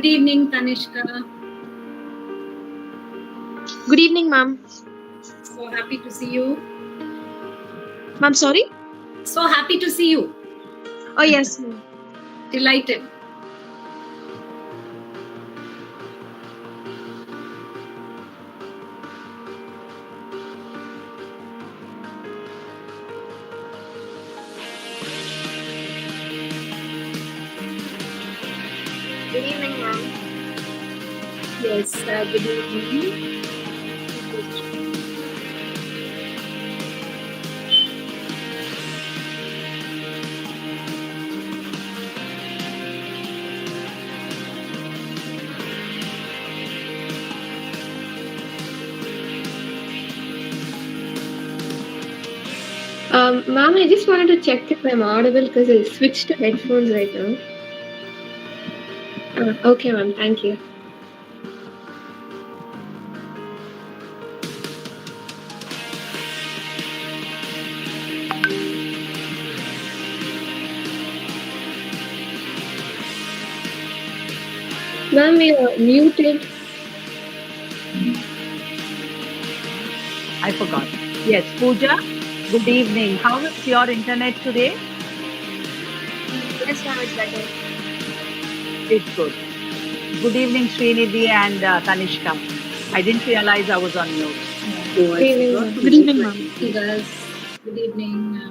Good evening, Tanishka. Good evening, ma'am. So happy to see you. Ma'am, sorry? So happy to see you. Oh, yes, ma'am. Delighted. Good evening, ma'am. Yes, good evening. Ma'am, I just wanted to check if I'm audible because I switched to headphones right now. Okay, ma'am. Thank you. Ma'am, we are muted. I forgot. Yes, Pooja, good evening. How is your internet today? Yes, ma'am, it's better. It's good. Good evening, Srinidhi and Tanishka. I didn't realize I was on mute. Oh, Good evening, ma'am. Good evening, ma'am. Hey guys. Good evening.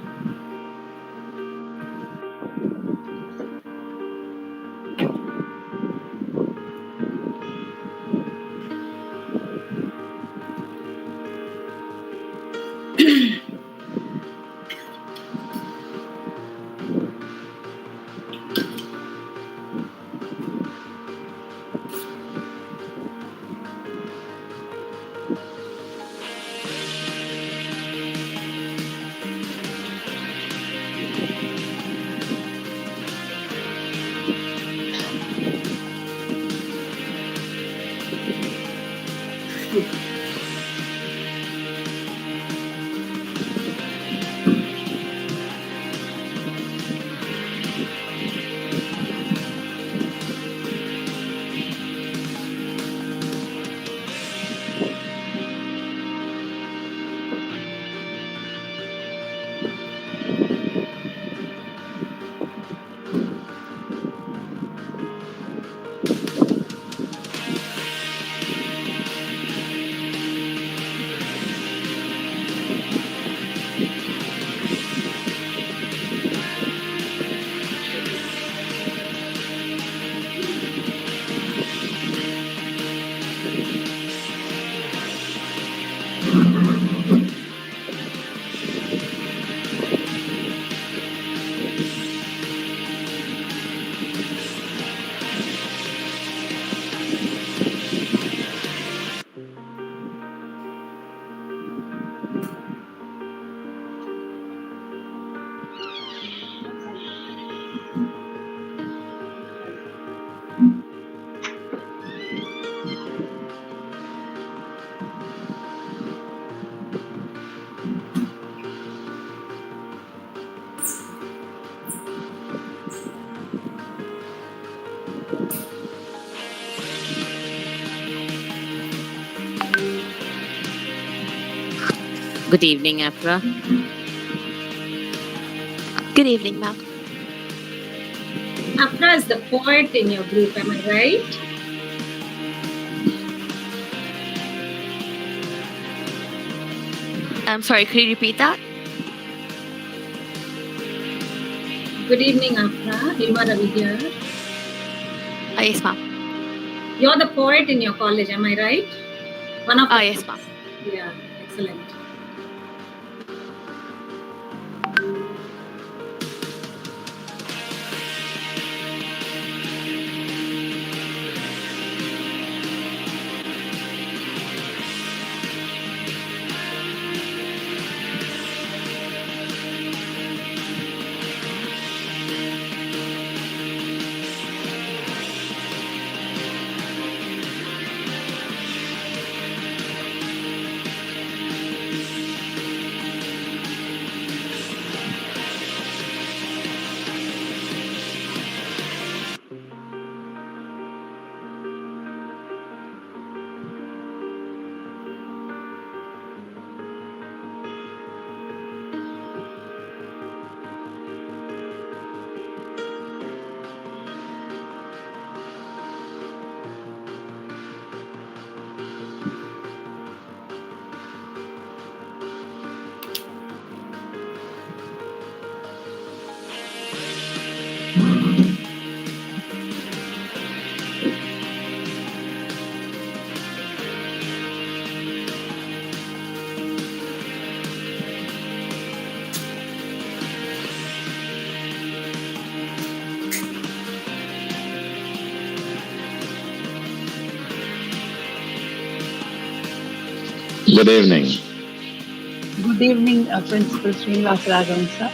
Good evening, Afra. Good evening, ma'am. Afra is the poet in your group, am I right? I'm sorry, could you repeat that? Good evening, Afra. Hilma here. Yes, ma'am. You're the poet in your college, am I right? One of the Yes, ma'am. Yeah, excellent. Good evening. Good evening, Principal Srinivasarajan, sir.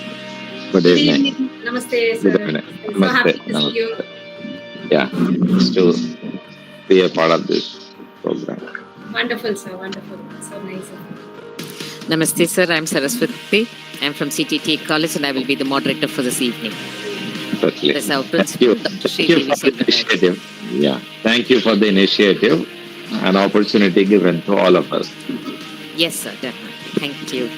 Good Good evening. evening. Namaste, Good sir. evening. I'm so happy Namaste. to see you. Yeah, it's to be a part of this program. Wonderful, sir. Wonderful. So nice. Namaste, sir. I'm Saraswati. I'm from CTTE College and I will be the moderator for this evening. Certainly. This is our Thank you. principal, Dr. Thank you Sridevi for the Selvaraj. initiative. Yeah. Thank you for the initiative and opportunity given to all of us. Yes, sir, definitely. Thank you.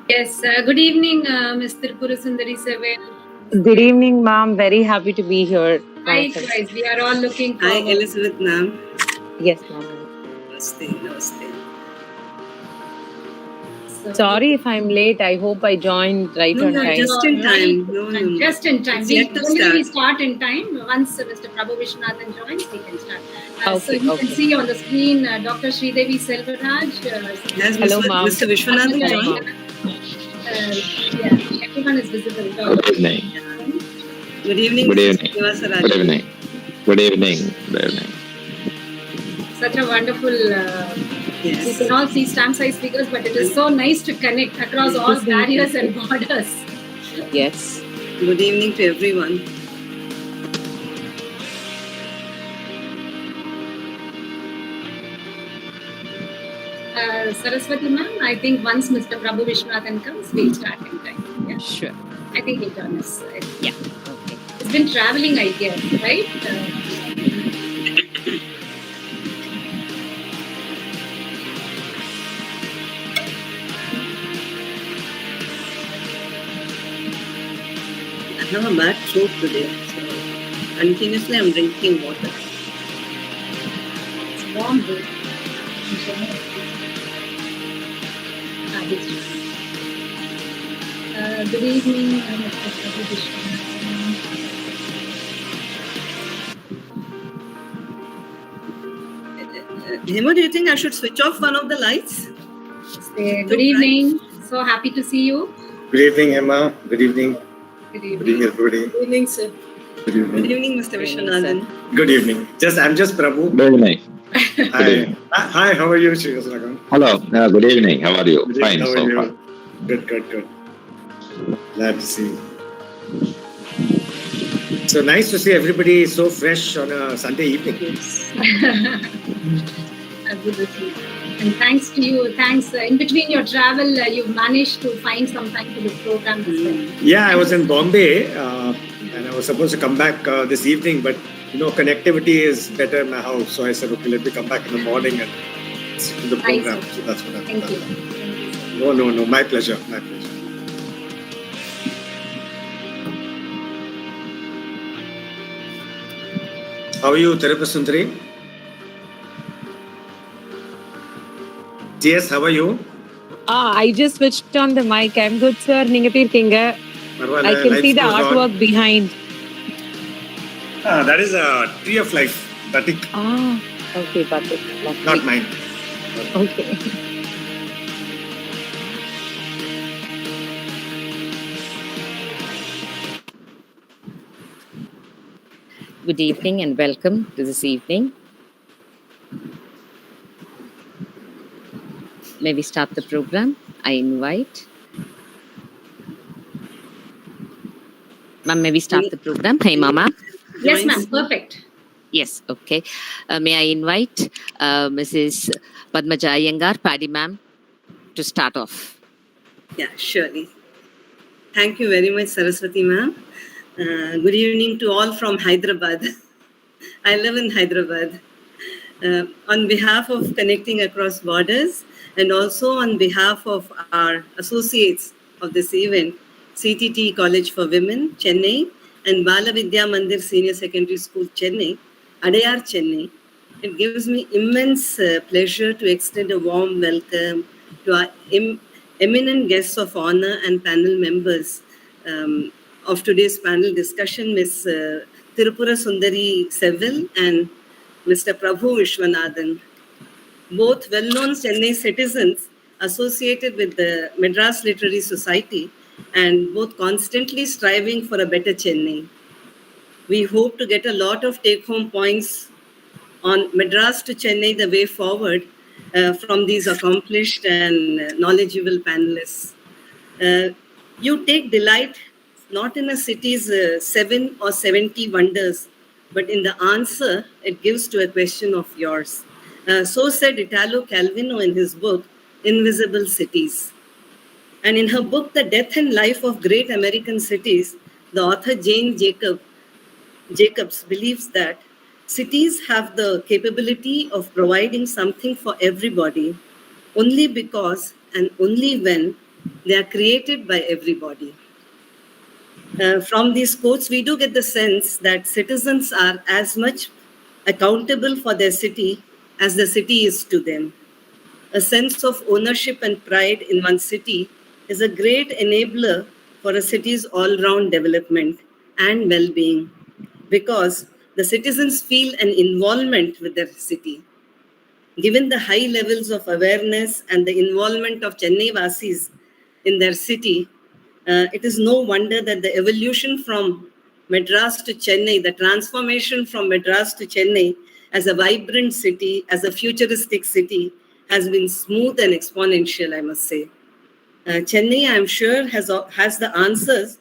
Yes. Good evening, Mr. Purusundari Sevel. Good evening, ma'am. Very happy to be here. Likewise, we are all looking Hi, forward. Elizabeth, ma'am. Yes, ma'am. Namaste, namaste. So, Sorry if I'm late. I hope I joined right No, on no, time. just in time. No, no, no. Just in time. It's yet to We start. start in time. Once Mr. Prabhu Vishwanathan joins, we can start. So Okay, you okay. can see on the screen Dr. Sridevi Selvaraj. Has Hello, ma'am. Mr. Vishwanathan Hi, joined? ma'am. Yeah, everyone is visible. Good evening. Good evening, Good Mr. evening. Srinivasarajan. Good evening. Good evening. Good evening. Such a wonderful. We Yes. can all see stamp size figures, but it is so nice to connect across all barriers and borders. Yes. Good evening to everyone. Saraswati ma'am, I think once Mr. Prabhu Vishwanathan comes, we'll start in time. Yeah? Sure. I think he'll join us. Yeah. Okay. He's been traveling, I guess, right? I have a bad throat today, so continuously I'm drinking water. It's warm, though. in Chennai. This good evening, Mr. Prabhu Vishwanathan. Hema, do you think I should switch off one of the lights? Good evening. So happy to see you. Good evening, Emma. Good evening. Good Good evening. evening, everybody. Good evening, sir. Good Good evening. evening, Mr. Good evening, Vishwanathan. Good evening. I'm just Prabhu. Good evening. Hi. evening. Hi, how are you, Srinivasarajan? Hello. Good evening. How are you? Good Fine evening, how so are far. you? Good. Glad to see you. So nice to see everybody so fresh on a Sunday evening. Yes. Absolutely. And thanks to you. Thanks. In between your travel, you've managed to find some time for this program as well. Yeah, I was in Bombay and I was supposed to come back this evening, but connectivity is better in my house. So I said, okay, let me come back in the morning and insights in the Nice. program. So that's what I've Thank done. you. No. My pleasure. My pleasure. How are you, Tirupasundari? Yes, how are you? I just switched on the mic. I'm good, sir. நீங்க எப்படி இருக்கீங்க? I can see the artwork behind. That is a tree of life. Batik. Okay, Batik. Not mine. Okay. Good evening and welcome to this evening. May we start the program? I invite. Ma'am, may we start the program? Hey, Mama. Yes, ma'am. Perfect. Yes, okay. May I invite Mrs. Padmaja Iyengar, Paddy ma'am, to start off. Yeah, surely. Thank you very much, Saraswati ma'am. Good evening to all from Hyderabad. I live in Hyderabad. On behalf of Connecting Across Borders and also on behalf of our associates of this event, CTTE College for Women, Chennai, and Bala Vidya Mandir Senior Secondary School, Chennai, Adayar, Chennai, it gives me immense pleasure to extend a warm welcome to our eminent guests of honor and panel members of today's panel discussion, Ms. Tirupura Sundari Seville and Mr. Prabhu Vishwanathan, both well-known Chennai citizens associated with the Madras Literary Society and both constantly striving for a better Chennai. We hope to get a lot of take-home points on Madras to Chennai, the way forward from these accomplished and knowledgeable panelists. You take delight not in a city's 7 or 70 wonders, but in the answer it gives to a question of yours. So said Italo Calvino in his book, Invisible Cities. And in her book, The Death and Life of Great American Cities, the author Jane Jacobs believes that cities have the capability of providing something for everybody only because and only when they are created by everybody. From these quotes, we do get the sense that citizens are as much accountable for their city as the city is to them. A sense of ownership and pride in one's city is a great enabler for a city's all-round development and well-being because the citizens feel an involvement with their city. Given the high levels of awareness and the involvement of Chennai Vasis in their city, it is no wonder that the evolution from Madras to Chennai, the transformation from Madras to Chennai as a vibrant city, as a futuristic city, has been smooth and exponential, I must say. Chennai, I'm sure, has the answers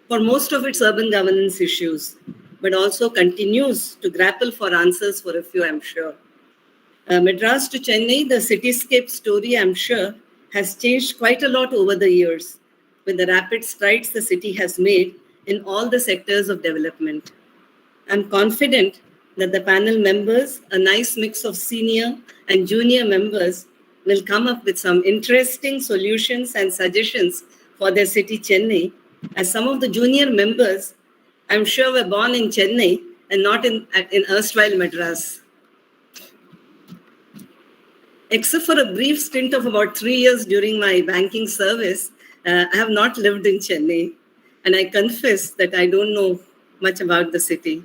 for most of its urban governance issues, but also continues to grapple for answers for a few, I'm sure. Madras to Chennai, the cityscape story, I'm sure, has changed quite a lot over the years with the rapid strides the city has made in all the sectors of development. I'm confident that the panel members, a nice mix of senior and junior members, will come up with some interesting solutions and suggestions for their city, Chennai, as some of the junior members, I'm sure, were born in Chennai and not in erstwhile Madras. Except for a brief stint of about 3 years during my banking service, I have not lived in Chennai, and I confess that I don't know much about the city.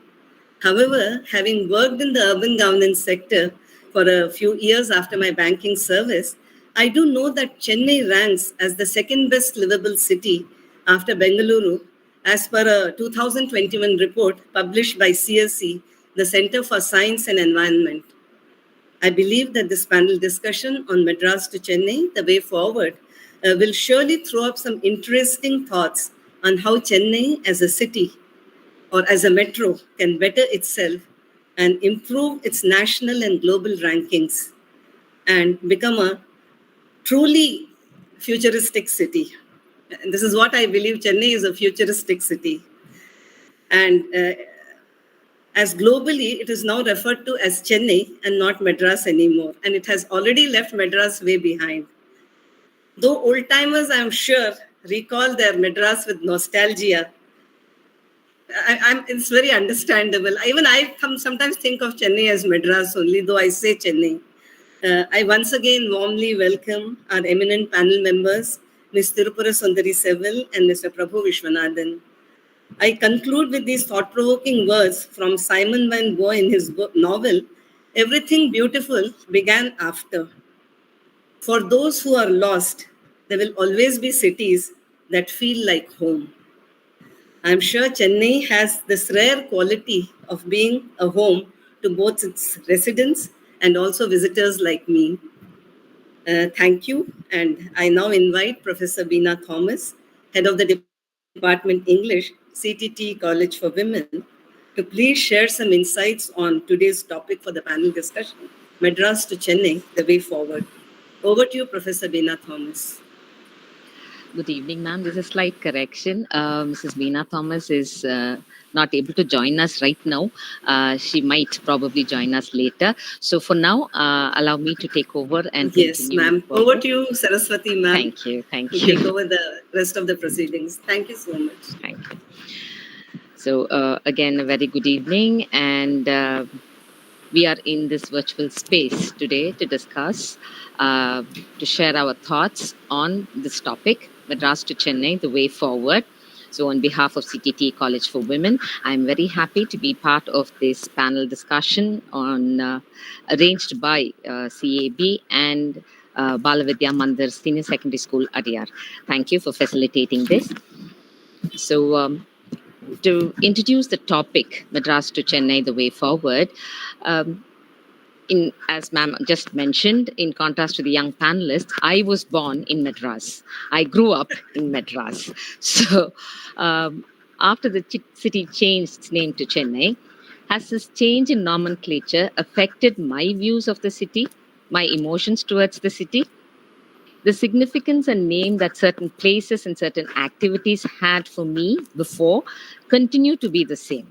However, having worked in the urban governance sector for a few years after my banking service, I do know that Chennai ranks as the second best livable city after Bengaluru, as per a 2021 report published by CSE, the Center for Science and Environment. I believe that this panel discussion on Madras to Chennai, the way forward, will surely throw up some interesting thoughts on how Chennai as a city or as a metro can better itself and improve its national and global rankings and become a truly futuristic city. And this is what I believe. Chennai is a futuristic city. And as globally it is now referred to as Chennai and not Madras anymore, and it has already left Madras way behind. Though old timers, I'm sure, recall their Madras with nostalgia, it's very understandable. Even I sometimes think of Chennai as Madras only, though I say Chennai. I once again warmly welcome our eminent panel members, Ms. Tirupura Sundari Sevil and Mr. Prabhu Vishwanathan. I conclude with these thought-provoking words from Simon Van Gogh in his novel, "Everything beautiful began after." For those who are lost, there will always be cities that feel like home. I'm sure Chennai has this rare quality of being a home to both its residents and also visitors like me. Thank you. And I now invite Professor Beena Thomas, Head of the Department English, CTTE College for Women, to please share some insights on today's topic for the panel discussion, Madras to Chennai, the way forward. Over to you, Professor Beena Thomas. Good evening, ma'am. This is a slight correction. Mrs. Veena Thomas is not able to join us right now. She might probably join us later. So for now, allow me to take over and yes, continue. Yes, ma'am. Over to you, Saraswati, ma'am. Thank you. Thank you. Take over the rest of the proceedings. Thank you so much. Thank you. So again, a very good evening, and we are in this virtual space today to discuss, to share our thoughts on this topic, Madras to Chennai, the way forward. So on behalf of CTTE College for Women, I'm very happy to be part of this panel discussion on arranged by CAB and Bala Vidya Mandir Senior Secondary School, Adyar. Thank you for facilitating this. So to introduce the topic, Madras to Chennai, the way forward, as ma'am just mentioned, in contrast to the young panelists, I was born in Madras. I grew up in Madras. So after the city changed its name to Chennai, has this change in nomenclature affected my views of the city, my emotions towards the city? The significance and name that certain places and certain activities had for me before continue to be the same.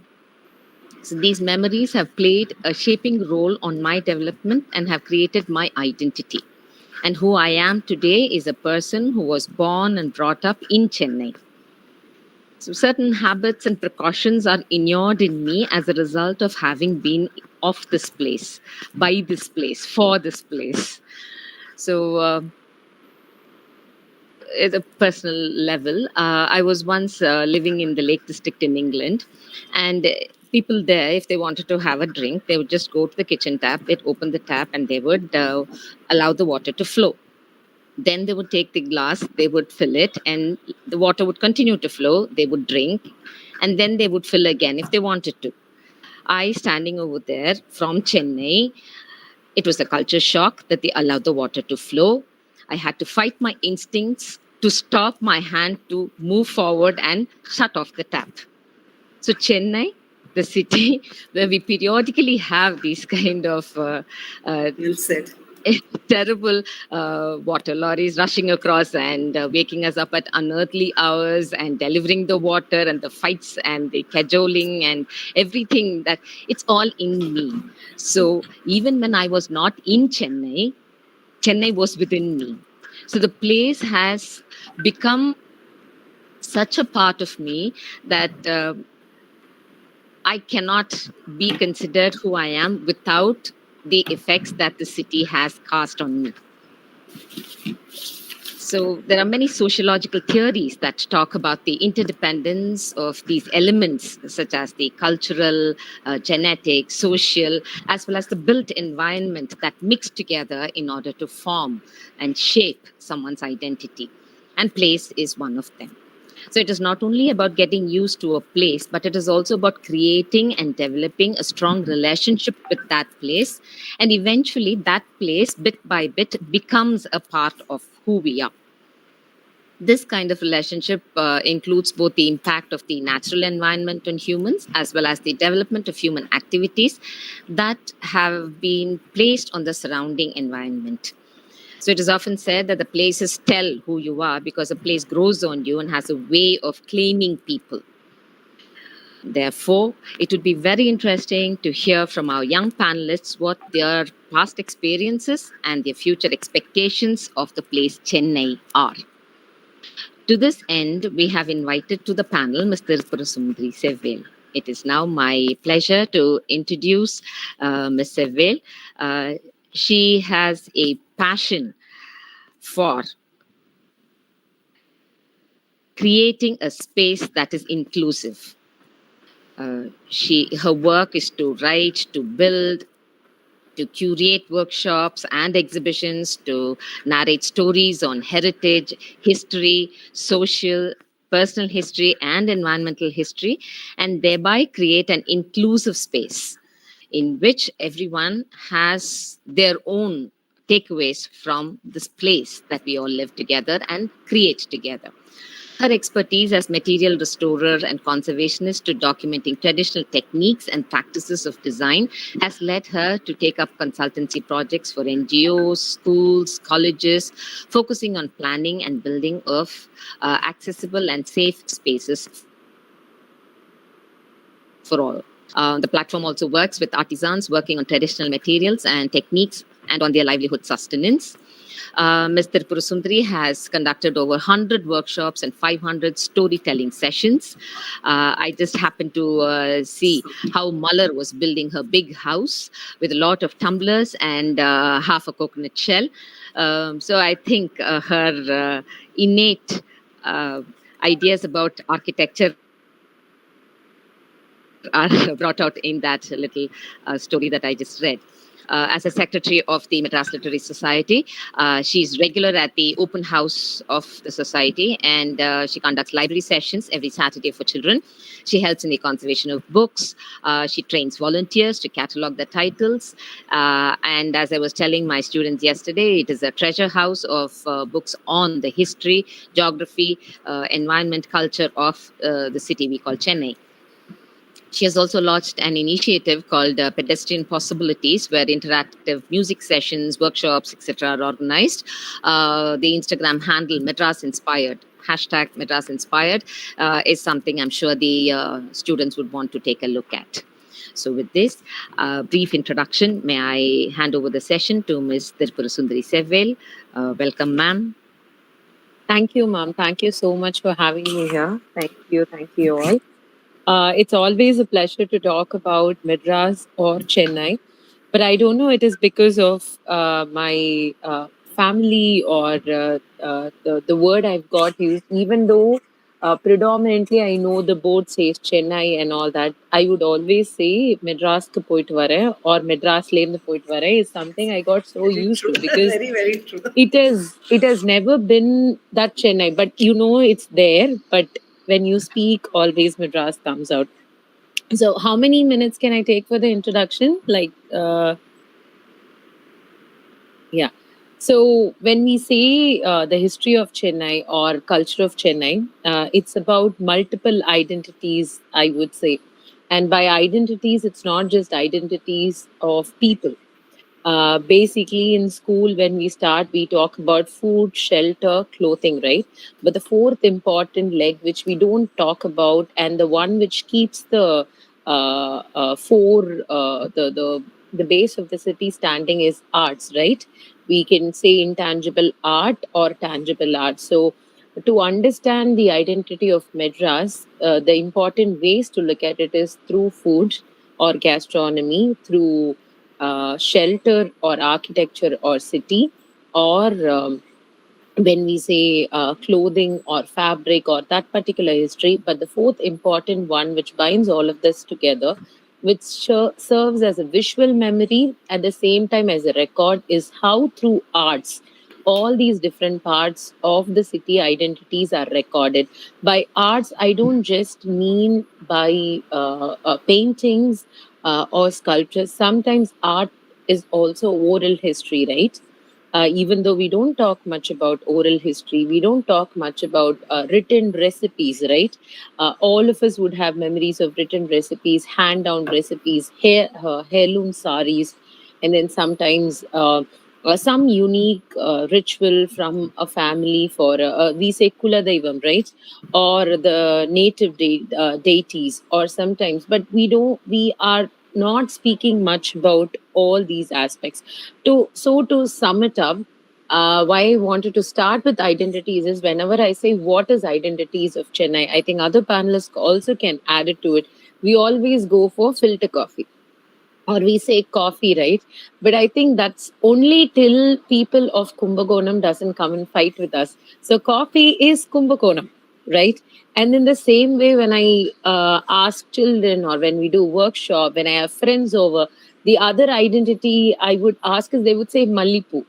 So these memories have played a shaping role on my development and have created my identity. And who I am today is a person who was born and brought up in Chennai. So certain habits and precautions are inured in me as a result of having been of this place, by this place, for this place. So at a personal level, I was once living in the Lake District in England, and people there, if they wanted to have a drink, they would just go to the kitchen tap, they'd open the tap, and they would allow the water to flow. Then they would take the glass, they would fill it, and the water would continue to flow. They would drink, and then they would fill again if they wanted to. I, standing over there from Chennai, it was a culture shock that they allowed the water to flow. I had to fight my instincts to stop my hand to move forward and shut off the tap. So Chennai, the city where we periodically have these kind of well said. terrible water lorries rushing across and waking us up at unearthly hours and delivering the water and the fights and the cajoling and everything, that it's all in me. So even when I was not in Chennai, Chennai was within me. So the place has become such a part of me that I cannot be considered who I am without the effects that the city has cast on me. So there are many sociological theories that talk about the interdependence of these elements, such as the cultural, genetic, social, as well as the built environment that mix together in order to form and shape someone's identity. And place is one of them. So it is not only about getting used to a place, but it is also about creating and developing a strong relationship with that place. And eventually that place, bit by bit, becomes a part of who we are. This kind of relationship includes both the impact of the natural environment on humans, as well as the development of human activities that have been placed on the surrounding environment. So it is often said that the places tell who you are because a place grows on you and has a way of claiming people. Therefore, it would be very interesting to hear from our young panelists what their past experiences and their future expectations of the place Chennai are. To this end, we have invited to the panel Mr. Purasundri Sevvel. It is now my pleasure to introduce Ms. Sevvel. She has a passion for creating a space that is inclusive. Her work is to write, to build, to curate workshops and exhibitions, to narrate stories on heritage, history, social, personal history, and environmental history, and thereby create an inclusive space in which everyone has their own takeaways from this place that we all live together and create together. Her expertise as material restorer and conservationist to documenting traditional techniques and practices of design has led her to take up consultancy projects for NGOs, schools, colleges, focusing on planning and building of accessible and safe spaces for all. The platform also works with artisans working on traditional materials and techniques and on their livelihood sustenance. Mr. Purasundri has conducted over 100 workshops and 500 storytelling sessions. I just happened to see how Muller was building her big house with a lot of tumblers and half a coconut shell. So I think her innate ideas about architecture are brought out in that little story that I just read. As a secretary of the Madras Literary Society, she's regular at the open house of the society, and she conducts library sessions every Saturday for children. She helps in the conservation of books. She trains volunteers to catalog the titles. And as I was telling my students yesterday, it is a treasure house of books on the history, geography, environment, culture of the city we call Chennai. She has also launched an initiative called Pedestrian Possibilities, where interactive music sessions, workshops, etc. are organized. The Instagram handle Madras Inspired, hashtag Madras Inspired, is something I'm sure the students would want to take a look at. So with this brief introduction, may I hand over the session to Ms. Purasundri Sevvel. Welcome, ma'am. Thank you, ma'am. Thank you so much for having me here. Thank you all. It's always a pleasure to talk about Madras or Chennai, but I don't know, it is because of my family or the word I've got used, even though predominantly I know the board says Chennai and all that, I would always say Madras ke poitu vare or Madras le poitu vare is something I got so used to because Very, very true. it has never been that Chennai, but it's there, but when you speak, always Madras comes out. So, how many minutes can I take for the introduction? Yeah. So, when we say the history of Chennai or culture of Chennai, it's about multiple identities, I would say. And by identities, it's not just identities of people. Basically, in school, when we start, we talk about food, shelter, clothing, right? But the fourth important leg, which we don't talk about, and the one which keeps the the base of the city standing is arts, right? We can say intangible art or tangible art. So, to understand the identity of Madras, the important ways to look at it is through food or gastronomy, through shelter or architecture or city, or when we say clothing or fabric or that particular history. But the fourth important one, which binds all of this together, which serves as a visual memory at the same time as a record, is how through arts all these different parts of the city identities are recorded. By arts, I don't just mean by paintings or sculptures. Sometimes art is also oral history, right? Even though we don't talk much about oral history, we don't talk much about written recipes, right? All of us would have memories of written recipes, hand down recipes, heirloom saris, and then sometimes some unique ritual from a family for we say kula daivam, right, or the native deities, or sometimes, but we are not speaking much about all these aspects. To sum it up, why I wanted to start with identities is, whenever I say what is identities of Chennai, I think other panelists also can add it to it. We always go for filter coffee, or we say coffee, right? But I think that's only till people of Kumbakonam doesn't come and fight with us. So coffee is Kumbakonam, right? And in the same way, when I ask children, or when we do workshop, when I have friends over, the other identity I would ask is, they would say Mallipu.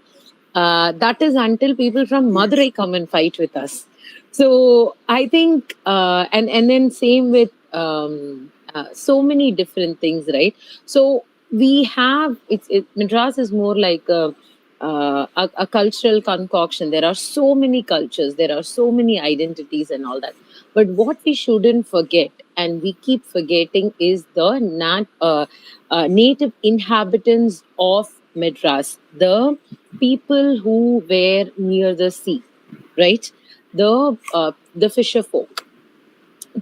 That is until people from Yes. Madurai come and fight with us. So I think, and then same with so many different things, right? So we have Madras is more like a cultural concoction. There are so many cultures, there are so many identities, and all that. But what we shouldn't forget, and we keep forgetting, is the native inhabitants of Madras, the people who were near the sea, right? The fisher folk,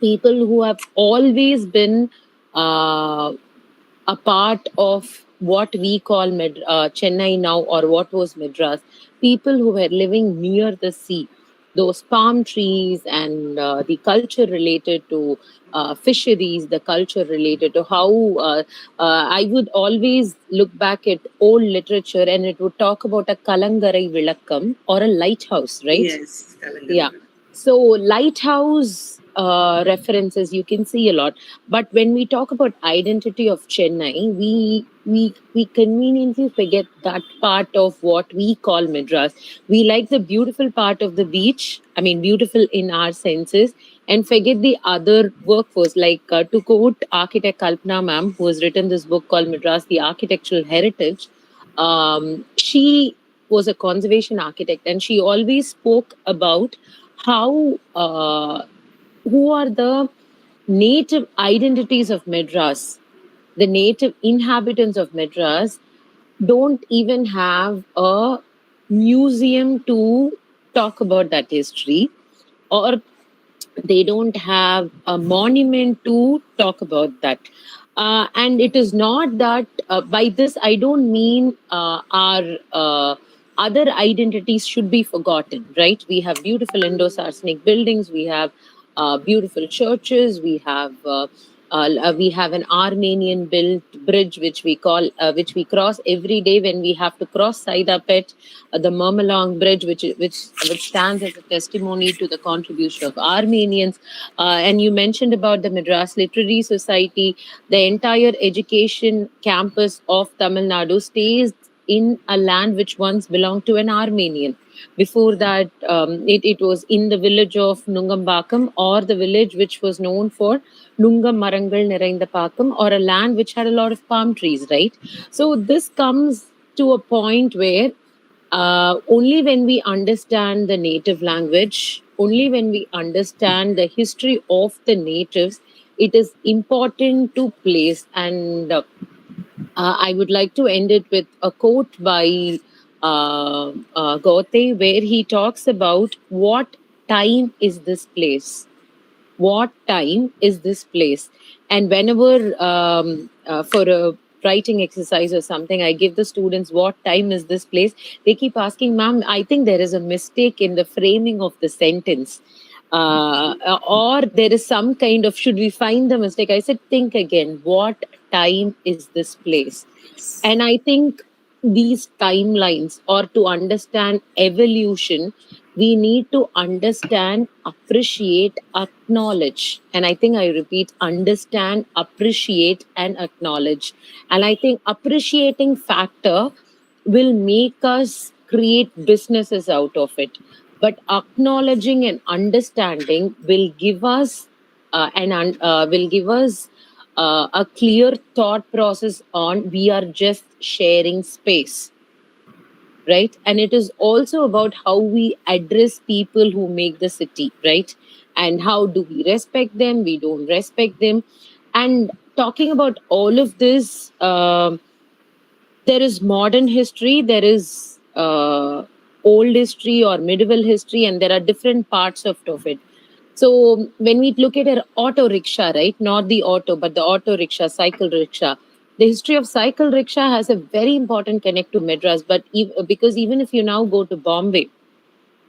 people who have always been uh, a part of what we call Chennai now, or what was Madras, people who were living near the sea, those palm trees, and the culture related to fisheries, the culture related to how I would always look back at old literature, and it would talk about a Kalangarai Vilakkam, or a lighthouse, right? Yes. Yeah. Kalangarai. So lighthouse references you can see a lot, but when we talk about identity of Chennai, we conveniently forget that part of what we call Madras. We like the beautiful part of the beach. I mean, beautiful in our senses, and forget the other workforce. Like to quote architect Kalpana ma'am, who has written this book called Madras: The Architectural Heritage. She was a conservation architect, and she always spoke about how who are the native identities of Madras, the native inhabitants of Madras, don't even have a museum to talk about that history, or they don't have a monument to talk about that. And it is not that by this I don't mean our other identities should be forgotten, right? We have beautiful Indo-Saracenic buildings, we have beautiful churches, we have an Armenian built bridge which we cross every day when we have to cross Saidapet, the Murmalong Bridge, which stands as a testimony to the contribution of Armenians. And you mentioned about the Madras Literary Society. The entire education campus of Tamil Nadu stays in a land which once belonged to an Armenian. Before that, it was in the village of Nungambakam, or the village which was known for Nungam Marangal Nirainda Pakam, or a land which had a lot of palm trees, right? So this comes to a point where only when we understand the native language, only when we understand the history of the natives, it is important to place. And I would like to end it with a quote by Goethe, where he talks about what time is this place, what time is this place. And whenever for a writing exercise or something, I give the students what time is this place, they keep asking, ma'am, I think there is a mistake in the framing of the sentence, or there is some kind of, should we find the mistake? I said, think again, what time is this place? And I think these timelines, or to understand evolution, we need to understand, appreciate, acknowledge. And I think I repeat, understand, appreciate, and acknowledge. And I think appreciating factor will make us create businesses out of it. But acknowledging and understanding will give us a clear thought process on, we are just sharing space, right? And it is also about how we address people who make the city, right? And how do we respect them, we don't respect them. And talking about all of this, there is modern history, there is old history or medieval history, and there are different parts of it. So when we look at an auto rickshaw, right, not the auto, but the auto rickshaw, cycle rickshaw, the history of cycle rickshaw has a very important connect to Madras. But because even if you now go to Bombay,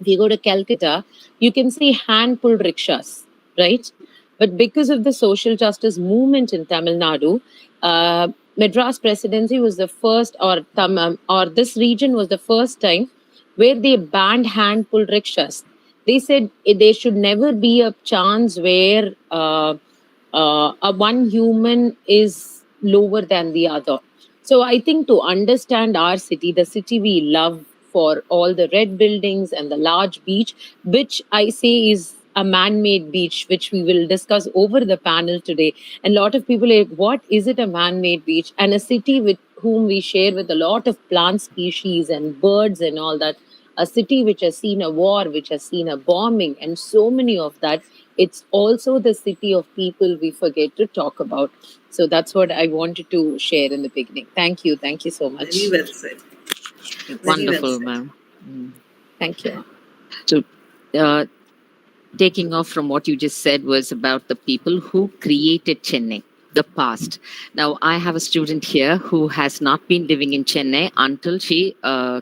if you go to Calcutta, you can see hand pulled rickshaws, right? But because of the social justice movement in Tamil Nadu, Madras presidency was the first, or this region was the first time where they banned hand pulled rickshaws. They said there should never be a chance where a one human is lower than the other. So I think to understand our city, the city we love for all the red buildings and the large beach, which I say is a man-made beach, which we will discuss over the panel today. And a lot of people are like, what is it a man-made beach? And a city with whom we share with a lot of plant species and birds and all that. A city which has seen a war, which has seen a bombing, and so many of that. It's also the city of people we forget to talk about. So that's what I wanted to share in the beginning. Thank you. Thank you so much. Very well said. Very Wonderful, well said. ma'am. Mm. Thank you. So, taking off from what you just said was about the people who created Chennai, the past. Now, I have a student here who has not been living in Chennai until she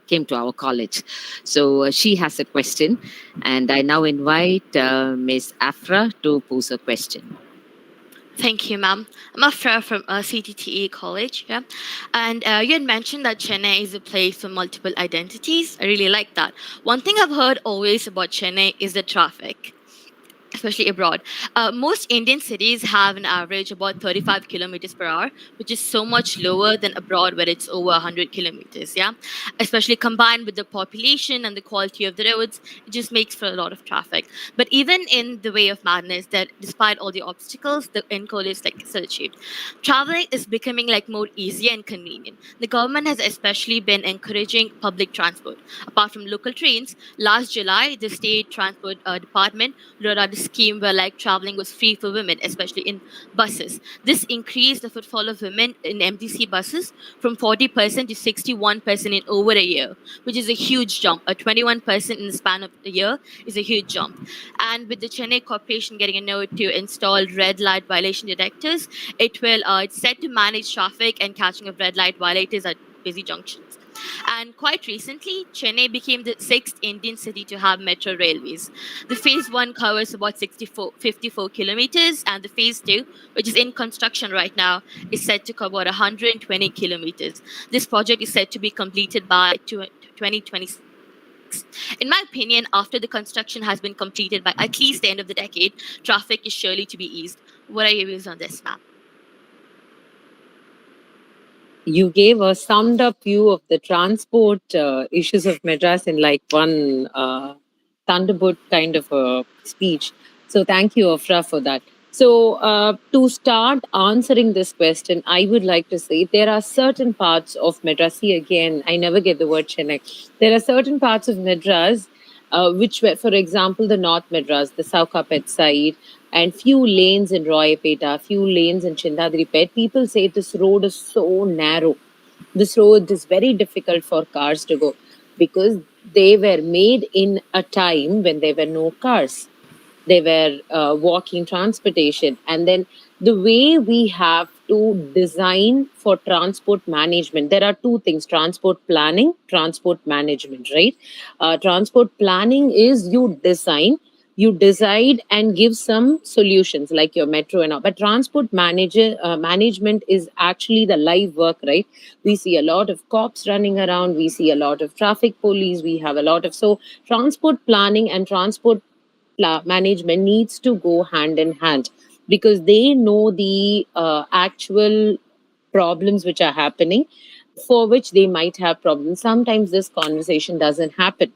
came to our college. So, she has a question, and I now invite Ms. Afra to pose a question. Thank you, ma'am. I'm Afra from CTTE College. Yeah, and you had mentioned that Chennai is a place for multiple identities. I really like that. One thing I've heard always about Chennai is the traffic, especially abroad. Most Indian cities have an average about 35 kilometers per hour, which is so much lower than abroad where it's over 100 kilometers. Yeah, especially combined with the population and the quality of the roads, it just makes for a lot of traffic. But even in the way of madness, that despite all the obstacles, the end goal is like still achieved. Traveling is becoming like more easy and convenient. The government has especially been encouraging public transport. Apart from local trains, last July, the state transport department rolled out a scheme where like traveling was free for women, especially in buses. This increased the footfall of women in MTC buses from 40% to 61% in over a year, which is a huge jump. A 21% in the span of a year is a huge jump. And with the Chennai Corporation getting a note to install red light violation detectors, it's set to manage traffic and catching of red light violators at busy junctions. And quite recently, Chennai became the sixth Indian city to have metro railways. The phase 1 covers about 54 kilometers, and the phase 2, which is in construction right now, is set to cover 120 kilometers. This project is set to be completed by 2026. In my opinion, after the construction has been completed by at least the end of the decade, traffic is surely to be eased. What are your views on this, ma'am? You gave a summed up view of the transport issues of Madras in like one thunderbolt kind of a speech. So thank you, Afra, for that. So to start answering this question, I would like to say there are certain parts of Madras. See, again, I never get the word Chennai. There are certain parts of Madras which were, for example, the North Madras, the Saukapet side, and few lanes in Royapeta, few lanes in Chindadripet. People say this road is so narrow. This road is very difficult for cars to go because they were made in a time when there were no cars. They were walking transportation. And then the way we have to design for transport management, there are two things: transport planning, transport management, right? Transport planning is you decide and give some solutions like your metro and all. But transport management is actually the live work, right? We see a lot of cops running around, we see a lot of traffic police, we have a lot of, so transport planning and transport management needs to go hand in hand because they know the actual problems which are happening, for which they might have problems. Sometimes this conversation doesn't happen.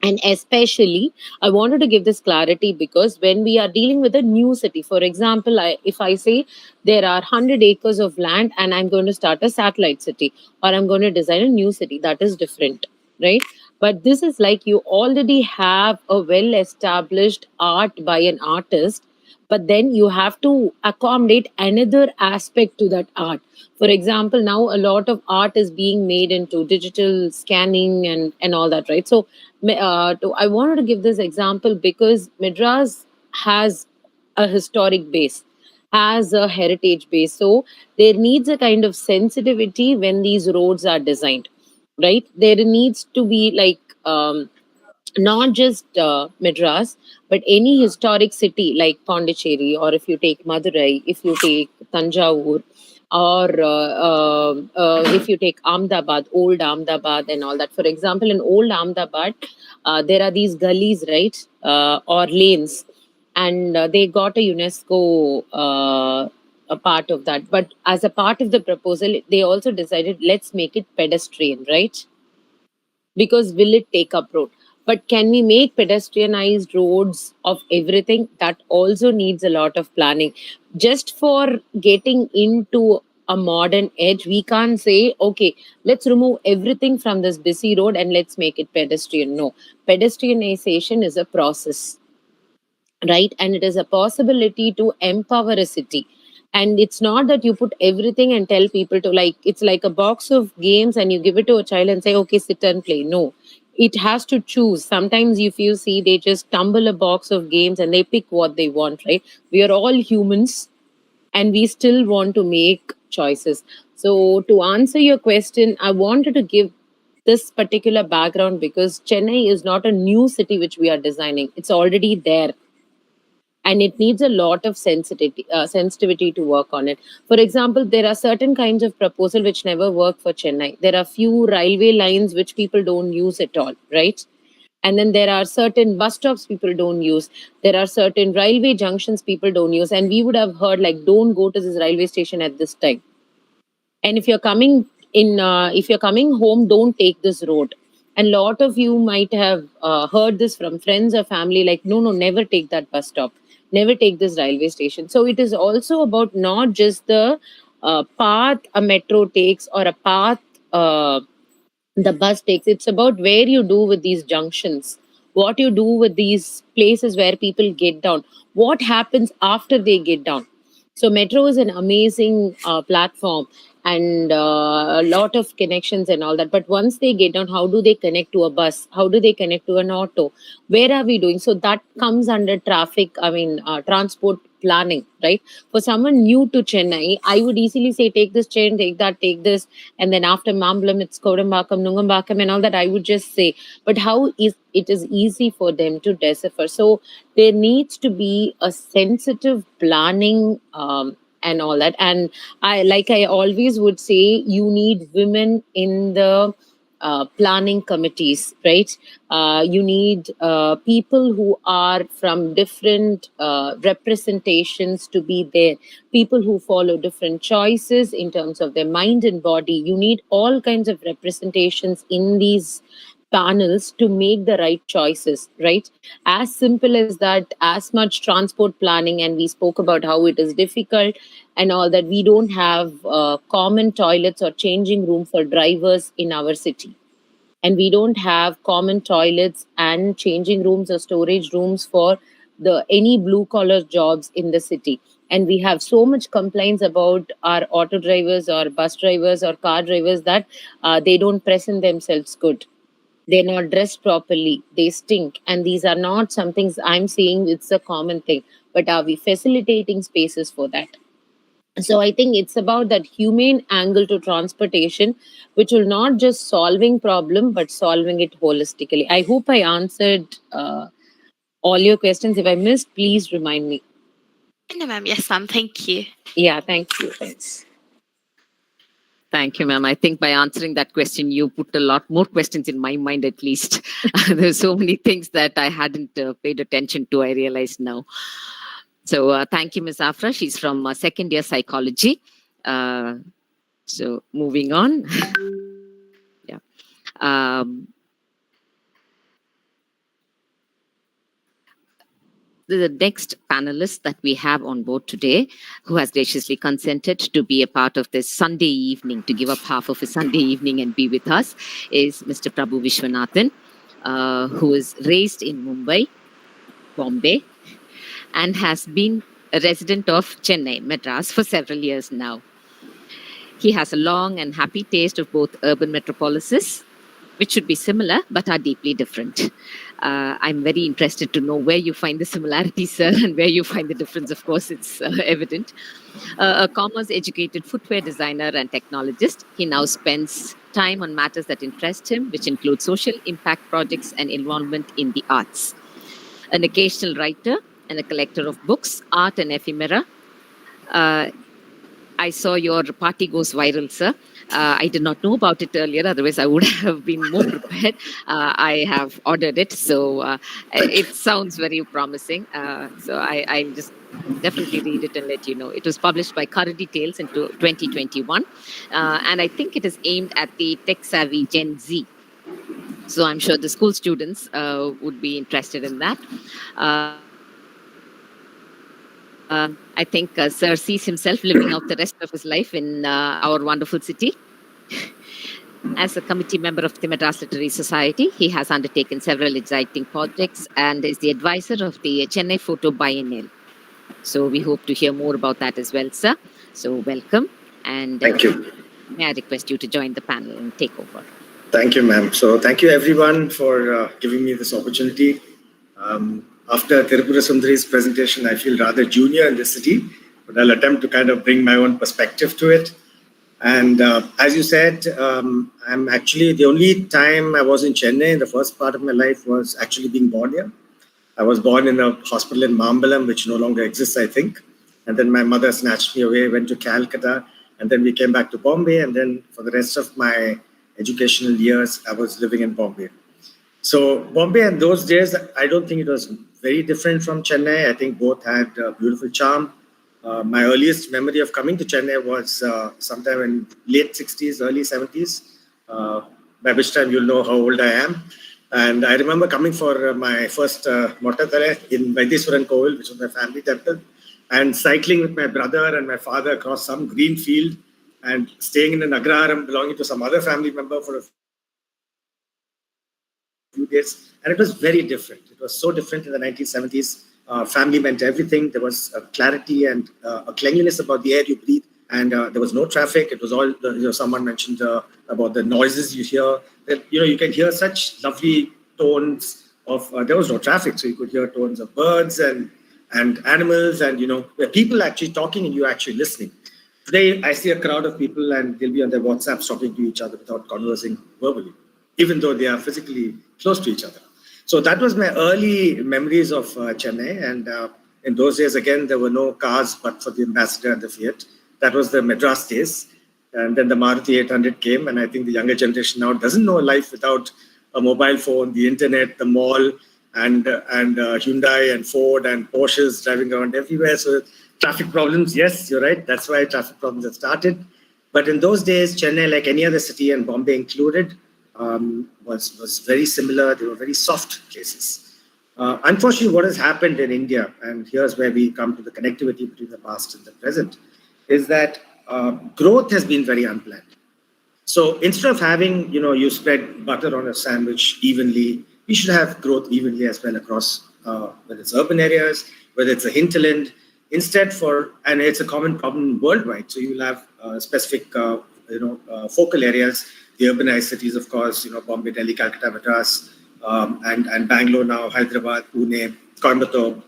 And especially, I wanted to give this clarity because when we are dealing with a new city, for example, if I say there are 100 acres of land and I'm going to start a satellite city or I'm going to design a new city, that is different, right? But this is like you already have a well established art by an artist, but then you have to accommodate another aspect to that art. For example, now a lot of art is being made into digital scanning and all that, right? So I wanted to give this example because Madras has a historic base, has a heritage base. So there needs a kind of sensitivity when these roads are designed, right? There needs to be like not just Madras, but any historic city like Pondicherry, or if you take Madurai, if you take Tanjavur, or if you take Ahmedabad, old Ahmedabad, and all that. For example, in old Ahmedabad, there are these gullies, right, or lanes, and they got a UNESCO. A part of that, but as a part of the proposal, they also decided let's make it pedestrian, right? Because will it take up road? But can we make pedestrianized roads of everything? That also needs a lot of planning. Just for getting into a modern edge, we can't say, okay, let's remove everything from this busy road and let's make it pedestrian. No, pedestrianization is a process, right? And it is a possibility to empower a city. And it's not that you put everything and tell people to, like, it's like a box of games and you give it to a child and say, okay, sit and play. No, it has to choose. Sometimes if you see, they just tumble a box of games and they pick what they want, right? We are all humans and we still want to make choices. So to answer your question, I wanted to give this particular background because Chennai is not a new city which we are designing. It's already there, and it needs a lot of sensitivity to work on it. For example, there are certain kinds of proposal which never work for Chennai. There are few railway lines which people don't use at all, right? And then there are certain bus stops people don't use. There are certain railway junctions people don't use. And we would have heard like, don't go to this railway station at this time. And if you're coming if you're coming home, don't take this road. And a lot of you might have heard this from friends or family, like, no, no, never take that bus stop, never take this railway station. So it is also about not just the path a metro takes or a path the bus takes. It's about where you do with these junctions, what you do with these places where people get down, what happens after they get down. So metro is an amazing platform, and a lot of connections and all that. But once they get down, how do they connect to a bus? How do they connect to an auto? Where are we doing? So that comes under traffic, transport planning, right? For someone new to Chennai, I would easily say, take this train, take that, take this. And then after Mambalam, it's Kodambakam, Nungambakam, and all that. I would just say, but how is it is easy for them to decipher? So there needs to be a sensitive planning and all that. And I always would say, you need women in the planning committees, right? You need people who are from different representations to be there, people who follow different choices in terms of their mind and body. You need all kinds of representations in these panels to make the right choices, right? As simple as that, as much transport planning, and we spoke about how it is difficult and all that. We don't have common toilets or changing room for drivers in our city, and we don't have common toilets and changing rooms or storage rooms for the any blue collar jobs in the city. And we have so much complaints about our auto drivers or bus drivers or car drivers that they don't present themselves good, they're not dressed properly, they stink. And these are not some things I'm saying it's a common thing, but are we facilitating spaces for that? So I think it's about that humane angle to transportation, which will not just solving problem but solving it holistically. I hope I answered all your questions. If I missed, please remind me. No, ma'am. Yes, ma'am. Thank you. Yeah, thank you. Thanks. Thank you, ma'am. I think by answering that question, you put a lot more questions in my mind, at least. There's so many things that I hadn't paid attention to, I realize now. So thank you, Ms. Afra. She's from second year psychology. So moving on. Yeah. The next panelist that we have on board today, who has graciously consented to be a part of this Sunday evening, to give up half of his Sunday evening and be with us, is Mr. Prabhu Vishwanathan, who is raised in Mumbai, Bombay, and has been a resident of Chennai, Madras, for several years now. He has a long and happy taste of both urban metropolises, which should be similar but are deeply different. I'm very interested to know where you find the similarities, sir, and where you find the difference. Of course, it's evident. A commerce-educated footwear designer and technologist, he now spends time on matters that interest him, which include social impact projects and involvement in the arts. An occasional writer and a collector of books, art and ephemera. I saw your party goes viral, sir. I did not know about it earlier, otherwise I would have been more prepared. I have ordered it, so it sounds very promising. So I'll just definitely read it and let you know. It was published by Current Details in 2021, and I think it is aimed at the tech-savvy Gen Z. So I'm sure the school students would be interested in that. I think Sir sees himself living out the rest of his life in our wonderful city. As a committee member of the Madras Literary Society, he has undertaken several exciting projects and is the advisor of the Chennai Photo Biennial. So we hope to hear more about that as well, sir. So welcome. And thank you. May I request you to join the panel and take over. Thank you, ma'am. So thank you, everyone, for giving me this opportunity. After Tirupura Sundari's presentation, I feel rather junior in this city, but I'll attempt to kind of bring my own perspective to it. And as you said, I'm actually, the only time I was in Chennai in the first part of my life was actually being born here. I was born in a hospital in Mambalam, which no longer exists, I think. And then my mother snatched me away, went to Calcutta, and then we came back to Bombay. And then for the rest of my educational years, I was living in Bombay. So Bombay in those days, I don't think it was very different from Chennai. I think both had a beautiful charm. My earliest memory of coming to Chennai was sometime in late 60s, early 70s, by which time you'll know how old I am. And I remember coming for my first Motatare in Vaidiswaran Kovil, which was my family temple, and cycling with my brother and my father across some green field and staying in an agraram belonging to some other family member for a few days. And it was very different. It was so different in the 1970s. Family meant everything. There was a clarity and a cleanliness about the air you breathe. And there was no traffic. It was all, someone mentioned about the noises you hear. That, you can hear such lovely tones of, there was no traffic. So you could hear tones of birds and animals and, people actually talking and you actually listening. Today, I see a crowd of people and they'll be on their WhatsApps talking to each other without conversing verbally, even though they are physically close to each other. So that was my early memories of Chennai. And in those days, again, there were no cars but for the Ambassador and the Fiat. That was the Madras days. And then the Maruti 800 came. And I think the younger generation now doesn't know life without a mobile phone, the internet, the mall, and Hyundai and Ford and Porsches driving around everywhere. So traffic problems, yes, you're right. That's why traffic problems have started. But in those days, Chennai, like any other city, and Bombay included, was very similar. They were very soft places. Unfortunately, what has happened in India, and here's where we come to the connectivity between the past and the present, is that growth has been very unplanned. So instead of having, you spread butter on a sandwich evenly, we should have growth evenly as well across, whether it's urban areas, whether it's a hinterland. Instead and it's a common problem worldwide. So you'll have specific, focal areas, the urbanized cities, of course, Bombay, Delhi, Calcutta, Madras, and Bangalore now, Hyderabad, Pune, Coimbatore.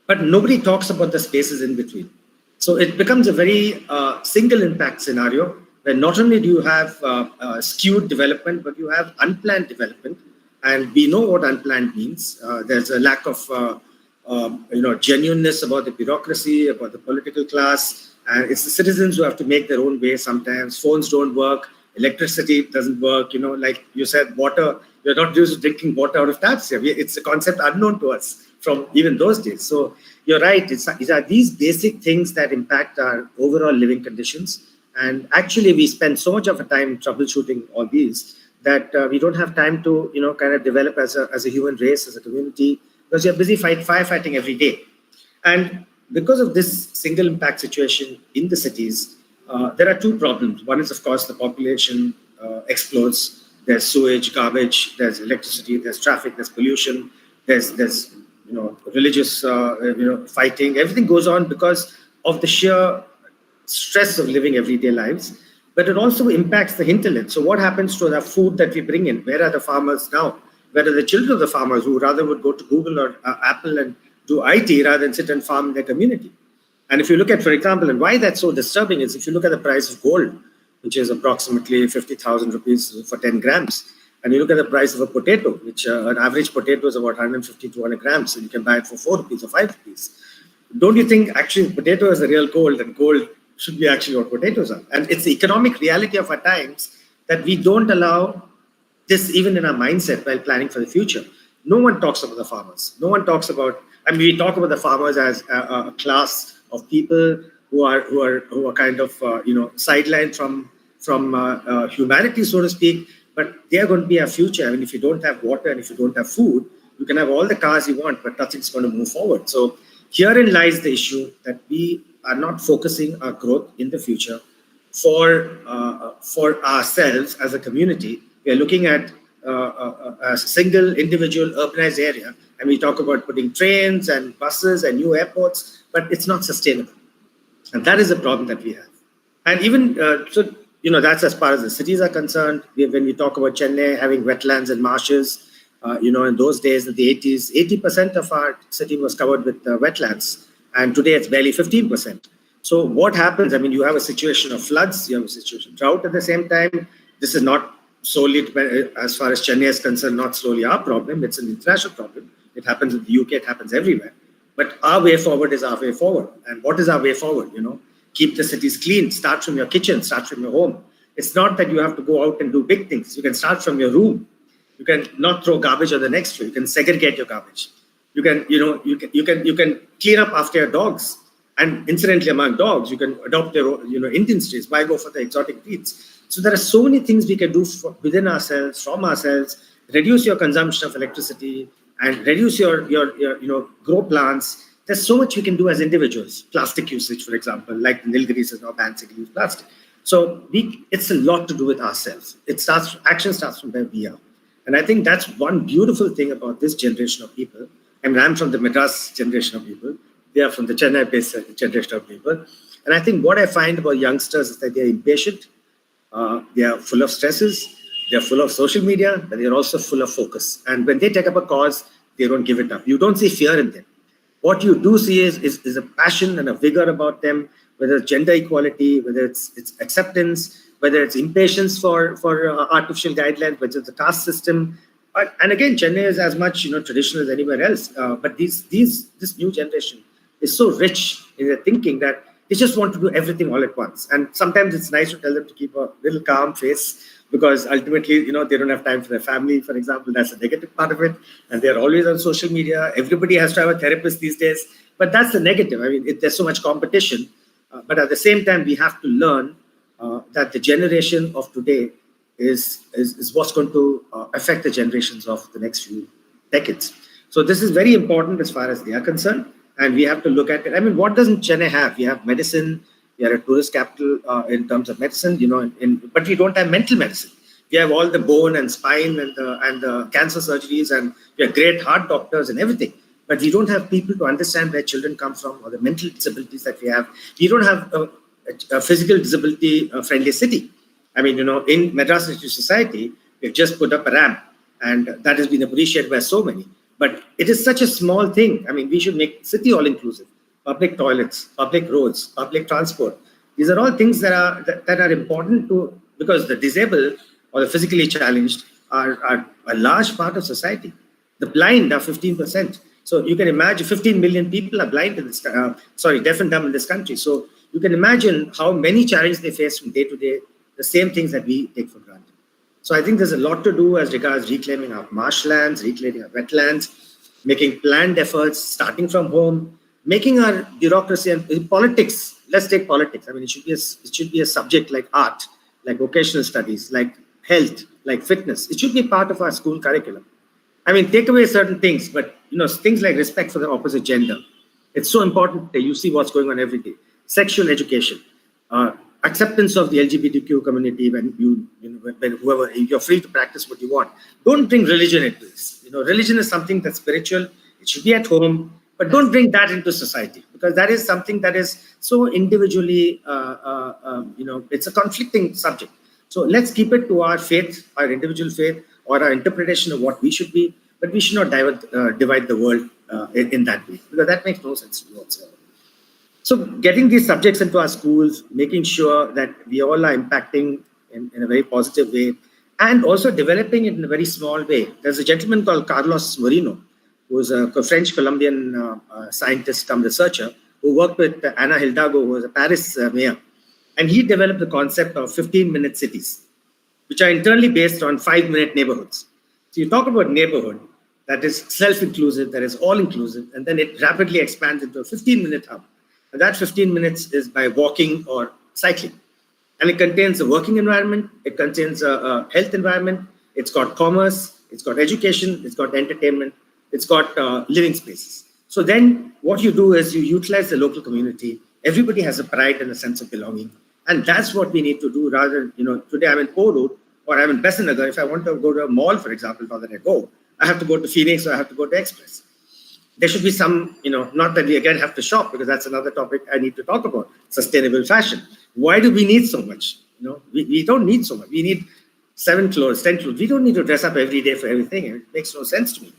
But nobody talks about the spaces in between. So it becomes a very single impact scenario where not only do you have skewed development, but you have unplanned development. And we know what unplanned means. There's a lack of genuineness about the bureaucracy, about the political class. And it's the citizens who have to make their own way sometimes. Phones don't work. Electricity doesn't work. Like you said, water, you're not used to drinking water out of taps here. It's a concept unknown to us from even those days. So you're right. It are these basic things that impact our overall living conditions. And actually, we spend so much of our time troubleshooting all these that we don't have time to, kind of develop as a human race, as a community, because you're busy firefighting every day. And because of this single impact situation in the cities, there are two problems. One is, of course, the population explodes. There's sewage, garbage, there's electricity, there's traffic, there's pollution, there's religious, fighting. Everything goes on because of the sheer stress of living everyday lives. But it also impacts the hinterland. So what happens to the food that we bring in? Where are the farmers now? Where are the children of the farmers who rather would go to Google or Apple and do IT rather than sit and farm in their community? And if you look at, for example, and why that's so disturbing is if you look at the price of gold, which is approximately 50,000 rupees for 10 grams, and you look at the price of a potato, which an average potato is about 150 to 200 grams, and you can buy it for 4 rupees or 5 rupees. Don't you think actually potato is the real gold, and gold should be actually what potatoes are? And it's the economic reality of our times that we don't allow this even in our mindset while planning for the future. No one talks about the farmers. No one talks about, we talk about the farmers as a class of people who are kind of sidelined from humanity, so to speak. But they are going to be our future. If you don't have water and if you don't have food, you can have all the cars you want, but nothing's going to move forward. So herein lies the issue that we are not focusing our growth in the future for ourselves as a community. We are looking at a single individual urbanized area, and we talk about putting trains and buses and new airports, but it's not sustainable. And that is the problem that we have. And even, that's as far as the cities are concerned. When we talk about Chennai having wetlands and marshes, in those days, in the 80s, 80% of our city was covered with wetlands. And today it's barely 15%. So what happens? You have a situation of floods, you have a situation of drought at the same time. This is not solely, as far as Chennai is concerned, not solely our problem. It's an international problem. It happens in the UK, it happens everywhere. But our way forward is our way forward. And what is our way forward? Keep the cities clean. Start from your kitchen. Start from your home. It's not that you have to go out and do big things. You can start from your room. You can not throw garbage on the next floor. You can segregate your garbage. You can clean up after your dogs. And incidentally, among dogs, you can adopt their Indian strains. Why go for the exotic breeds? So there are so many things we can do within ourselves, from ourselves. Reduce your consumption of electricity and reduce your grow plants. There's so much we can do as individuals. Plastic usage, for example, like Nilgiris is now banned single-use plastic. So it's a lot to do with ourselves. Action starts from where we are. And I think that's one beautiful thing about this generation of people. I'm from the Madras generation of people. They are from the Chennai-based generation of people. And I think what I find about youngsters is that they're impatient. They are full of stresses. They're full of social media, but they're also full of focus. And when they take up a cause, they don't give it up. You don't see fear in them. What you do see is a passion and a vigor about them, whether it's gender equality, whether it's acceptance, whether it's impatience for artificial guidelines, whether it's the caste system. And again, Chennai is as much traditional as anywhere else. But this new generation is so rich in their thinking that they just want to do everything all at once. And sometimes it's nice to tell them to keep a little calm face, because ultimately, they don't have time for their family, for example. That's a negative part of it. And they're always on social media. Everybody has to have a therapist these days. But that's the negative. There's so much competition. But at the same time, we have to learn that the generation of today is what's going to affect the generations of the next few decades. So this is very important as far as they are concerned. And we have to look at it. What doesn't Chennai have? We have medicine. We are a tourist capital in terms of medicine, but we don't have mental medicine. We have all the bone and spine and the cancer surgeries, and we have great heart doctors and everything. But we don't have people to understand where children come from or the mental disabilities that we have. We don't have a physical disability friendly city. In Madras Institute Society, we've just put up a ramp, and that has been appreciated by so many. But it is such a small thing. We should make city all inclusive. Public toilets, public roads, public transport. These are all things that are important because the disabled or the physically challenged are a large part of society. The blind are 15%. So you can imagine 15 million people are blind in this, deaf and dumb in this country. So you can imagine how many challenges they face from day to day, the same things that we take for granted. So I think there's a lot to do as regards reclaiming our marshlands, reclaiming our wetlands, making planned efforts, starting from home, making our bureaucracy and politics. Let's take politics. It should be a subject like art, like vocational studies, like health, like fitness. It should be part of our school curriculum. Take away certain things, but things like respect for the opposite gender. It's so important that you see what's going on every day. Sexual education, acceptance of the LGBTQ community. When you're free to practice what you want. Don't bring religion into this. Religion is something that's spiritual. It should be at home, but don't bring that into society, because that is something that is so individually, it's a conflicting subject. So let's keep it to our faith, our individual faith, or our interpretation of what we should be, but we should not divide the world in that way, because that makes no sense to me whatsoever. So getting these subjects into our schools, making sure that we all are impacting in a very positive way, and also developing it in a very small way. There's a gentleman called Carlos Moreno, who is a French-Colombian scientist come researcher, who worked with Ana Hidalgo, who was a Paris mayor. And he developed the concept of 15-minute cities, which are internally based on 5-minute neighborhoods. So you talk about neighborhood that is self-inclusive, that is all-inclusive, and then it rapidly expands into a 15-minute hub. And that 15 minutes is by walking or cycling. And it contains a working environment, it contains a health environment, it's got commerce, it's got education, it's got entertainment, it's got living spaces. So then what you do is you utilize the local community. Everybody has a pride and a sense of belonging. And that's what we need to do rather than, today I'm in Polo or I'm in Besanagar. If I want to go to a mall, for example, rather than I go, I have to go to Phoenix or I have to go to Express. There should be some, not that we again have to shop, because that's another topic I need to talk about, sustainable fashion. Why do we need so much? We don't need so much. We need 7 clothes, 10 clothes. We don't need to dress up every day for everything. It makes no sense to me.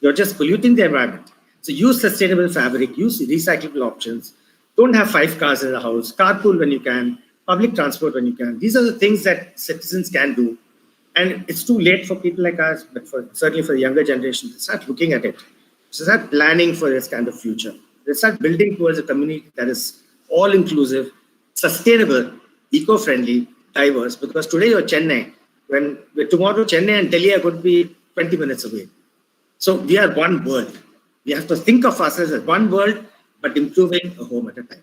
You're just polluting the environment. So use sustainable fabric, use recyclable options. Don't have 5 cars in the house. Carpool when you can. Public transport when you can. These are the things that citizens can do. And it's too late for people like us, but certainly for the younger generation, to start looking at it. So start planning for this kind of future. Let's start building towards a community that is all-inclusive, sustainable, eco-friendly, diverse. Because today you're Chennai. Tomorrow Chennai and Delhi are going to be 20 minutes away. So we are one world. We have to think of ourselves as one world, but improving a home at a time.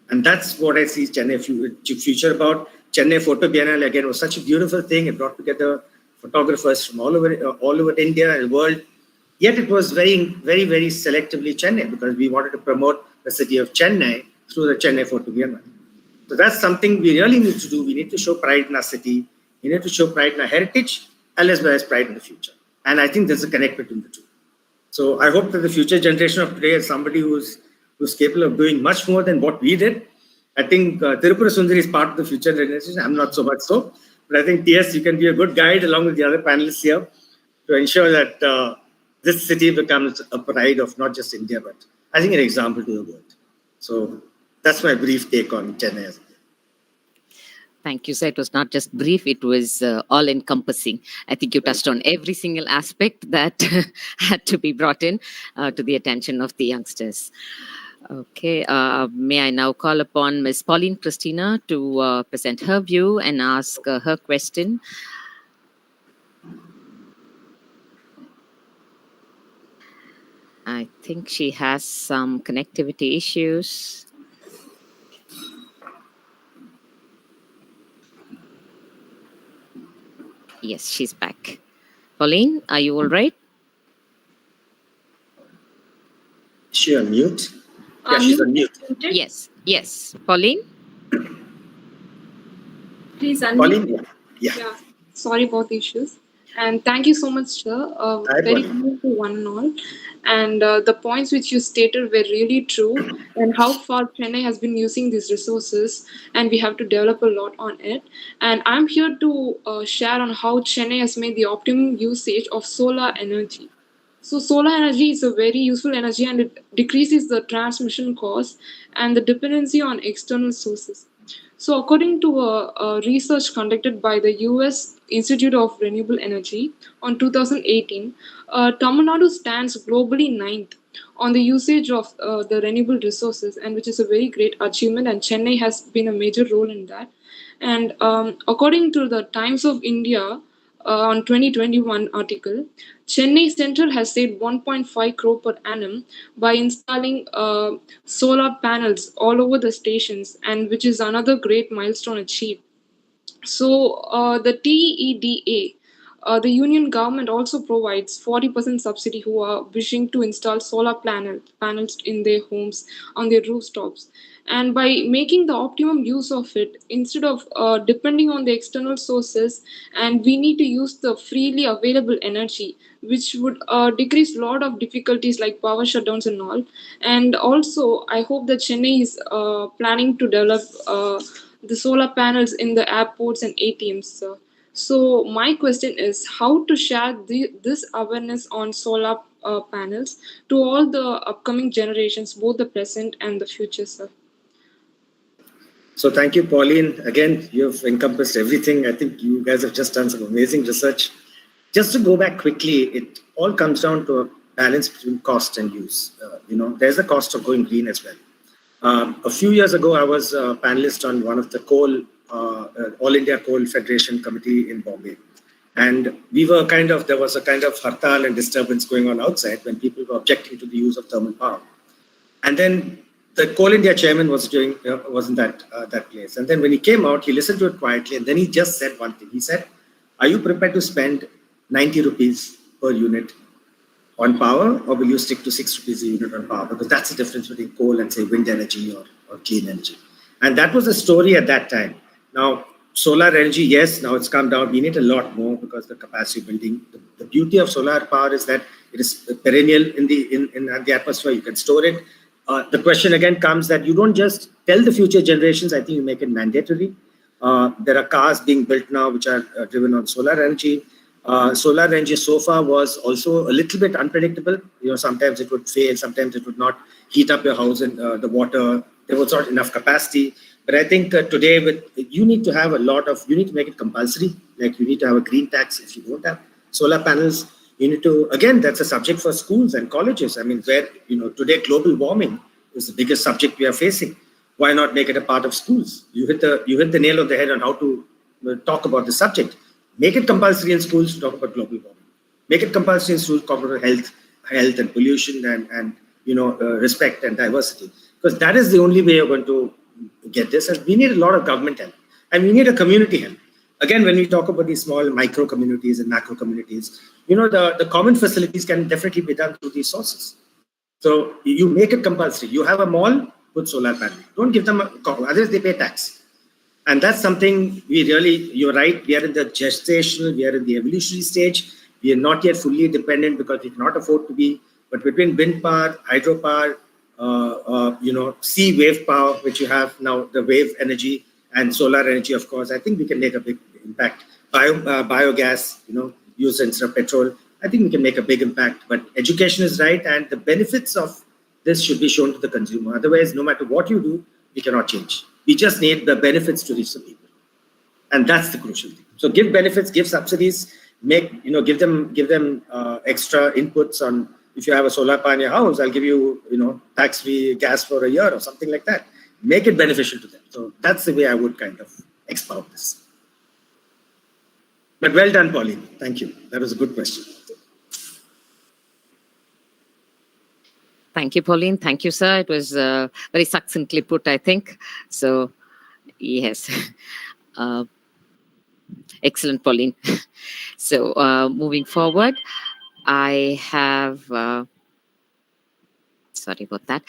And that's what I see Chennai future about. Chennai Photo Biennale, again, was such a beautiful thing. It brought together photographers from all over India and the world. Yet it was very, very, very selectively Chennai, because we wanted to promote the city of Chennai through the Chennai Photo Biennale. So that's something we really need to do. We need to show pride in our city. We need to show pride in our heritage, as well as pride in the future. And I think there's a connect between the two. So I hope that the future generation of today is somebody who's capable of doing much more than what we did. I think Tirupura Sundari is part of the future generation. I'm not so much so. But I think, TS, you can be a good guide along with the other panelists here to ensure that this city becomes a pride of not just India, but I think an example to the world. So that's my brief take on Chennai. Thank you, sir. It was not just brief, it was all-encompassing. I think you touched on every single aspect that had to be brought in to the attention of the youngsters. Okay, may I now call upon Ms. Pauline Christina to present her view and ask her question. I think she has some connectivity issues. Yes, she's back. Pauline, are you all right? Is she on mute? Yeah, she's on mute. Yes. Pauline? Please unmute. Pauline, yeah. Sorry about the issues. And thank you so much, sir. Very good to one and all. And the points which you stated were really true, and how far Chennai has been using these resources, and we have to develop a lot on it. And I'm here to share on how Chennai has made the optimum usage of solar energy. So solar energy is a very useful energy, and it decreases the transmission cost and the dependency on external sources. So according to a research conducted by the US Institute of Renewable Energy on 2018, Tamil Nadu stands globally ninth on the usage of the renewable resources, and which is a very great achievement, and Chennai has been a major role in that. And according to the Times of India, on 2021 article, Chennai Central has saved 1.5 crore per annum by installing solar panels all over the stations, and which is another great milestone achieved. So the TEDA, the union government also provides 40% subsidy who are wishing to install solar panels in their homes, on their rooftops. And by making the optimum use of it instead of depending on the external sources, and we need to use the freely available energy, which would decrease a lot of difficulties like power shutdowns and all. And also, I hope that Chennai is planning to develop the solar panels in the airports and ATMs. So my question is how to share this awareness on solar panels to all the upcoming generations, both the present and the future, sir. So thank you, Pauline. Again, you've encompassed everything. I think you guys have just done some amazing research. Just to go back quickly, it all comes down to a balance between cost and use. There's the cost of going green as well. A few years ago, I was a panelist on one of the All India Coal Federation Committee in Bombay. And there was a kind of hartal and disturbance going on outside when people were objecting to the use of thermal power. And then the Coal India chairman was in that place. And then when he came out, he listened to it quietly. And then he just said one thing. He said, are you prepared to spend 90 rupees per unit on power, or will you stick to 6 rupees a unit on power? Because that's the difference between coal and, say, wind energy or clean energy. And that was the story at that time. Now, solar energy, yes, now it's come down. We need a lot more because the capacity building. The beauty of solar power is that it is perennial in the atmosphere. You can store it. The question again comes that you don't just tell the future generations. I think you make it mandatory. There are cars being built now which are driven on solar energy. Solar energy so far was also a little bit unpredictable. Sometimes it would fail, sometimes it would not heat up your house and the water. There was not enough capacity. But I think today, you need to make it compulsory. Like you need to have a green tax if you don't have solar panels. You need to, again, that's a subject for schools and colleges. I mean, where, today global warming is the biggest subject we are facing. Why not make it a part of schools? You hit the nail on the head on how to talk about the subject. Make it compulsory in schools to talk about global warming. Make it compulsory in schools to talk about health and pollution and respect and diversity. Because that is the only way you're going to get this. And we need a lot of government help. And we need a community help. Again, when we talk about these small micro communities and macro communities, the common facilities can definitely be done through these sources. So you make it compulsory. You have a mall, put solar panel. Don't give them otherwise they pay tax. And that's something you're right, we are in the gestational, we are in the evolutionary stage. We are not yet fully dependent because we cannot afford to be. But between wind power, hydropower, sea wave power, which you have now, the wave energy, and solar energy, of course, I think we can make a big impact. Biogas, used instead of petrol, I think we can make a big impact. But education is right, and the benefits of this should be shown to the consumer. Otherwise, no matter what you do, we cannot change. We just need the benefits to reach the people, and that's the crucial thing. So, give benefits, give subsidies, give them extra inputs on. If you have a solar panel in your house, I'll give you tax-free gas for a year or something like that. Make it beneficial to them. So that's the way I would kind of expound this. But well done, Pauline. Thank you. That was a good question. Thank you, Pauline. Thank you, sir. It was very succinctly put, I think. So, yes. Excellent, Pauline. So, moving forward, I have... sorry about that.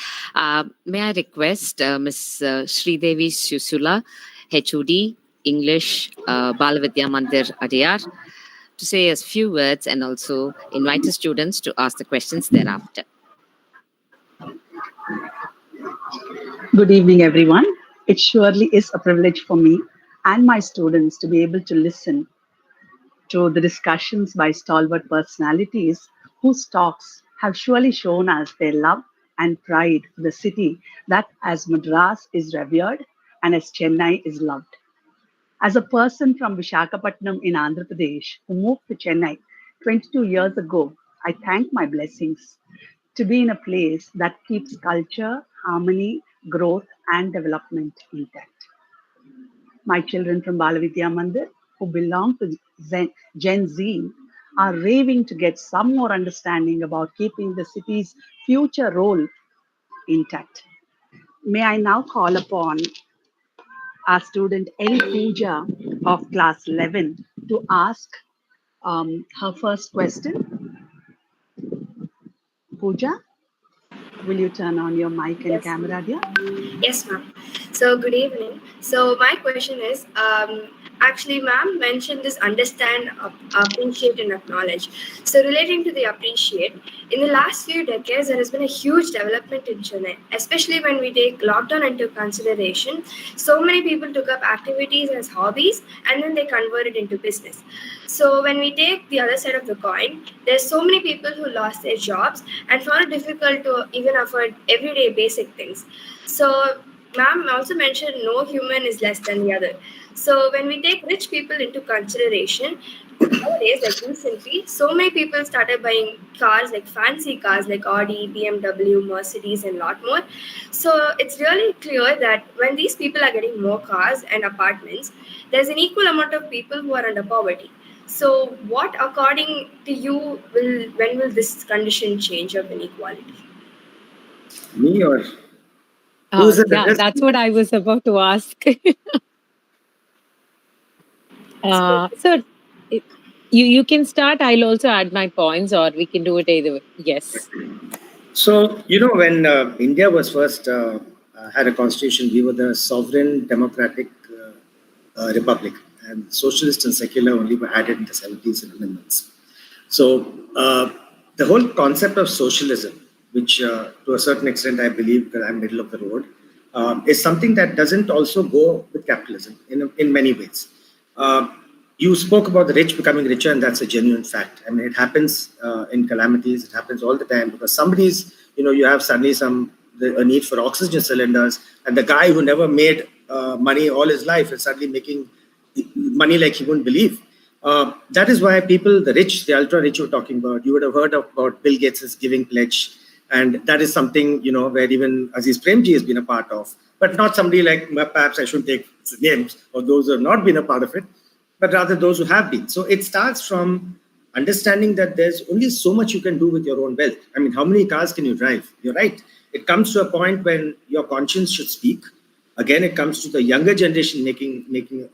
May I request Ms. Sridevi Susula, HOD, English, Bala Vidya Mandir, Adyar, to say a few words and also invite the students to ask the questions thereafter. Good evening, everyone. It surely is a privilege for me and my students to be able to listen to the discussions by stalwart personalities whose talks have surely shown us their love and pride for the city that as Madras is revered and as Chennai is loved. As a person from Visakhapatnam in Andhra Pradesh who moved to Chennai 22 years ago, I thank my blessings to be in a place that keeps culture, harmony, growth, and development intact. My children from Balavidya Mandir, who belong to Gen Z, are raving to get some more understanding about keeping the city's future role intact. May I now call upon our student L. Pooja of class 11 to ask her first question. Pooja? Will you turn on your mic and Yes. camera, dear? Yes, ma'am. So, good evening. So, my question is actually, ma'am mentioned this understand, appreciate, and acknowledge. So, relating to the appreciate, in the last few decades, there has been a huge development in Chennai, especially when we take lockdown into consideration. So many people took up activities as hobbies and then they converted into business. So, when we take the other side of the coin, there's so many people who lost their jobs and found it difficult to even afford everyday basic things. So, ma'am also mentioned no human is less than the other. So, when we take rich people into consideration, nowadays, like recently, so many people started buying cars, like fancy cars like Audi, BMW, Mercedes, and lot more. So, it's really clear that when these people are getting more cars and apartments, there's an equal amount of people who are under poverty. So, what, according to you, when will this condition change of inequality? Me or who's Yeah, the that's what I was about to ask. So you can start. I'll also add my points, or we can do it either way. Yes. So, when India was first had a constitution, we were the sovereign democratic republic, and socialist and secular only were added in the 70s and amendments. So, the whole concept of socialism, which to a certain extent I believe, because I'm middle of the road, is something that doesn't also go with capitalism in many ways. Uh, you spoke about the rich becoming richer, and that's a genuine fact. I mean, it happens in calamities. It happens all the time because somebody's, you have suddenly a need for oxygen cylinders, and the guy who never made money all his life is suddenly making money like he wouldn't believe. That is why people, the rich, the ultra rich, you're talking about, you would have heard about Bill Gates' giving pledge, and that is something where even Aziz Premji has been a part of, but not somebody like, perhaps I shouldn't take names of those who have not been a part of it, but rather those who have been. So it starts from understanding that there's only so much you can do with your own wealth. I mean, how many cars can you drive? You're right. It comes to a point when your conscience should speak. Again, it comes to the younger generation making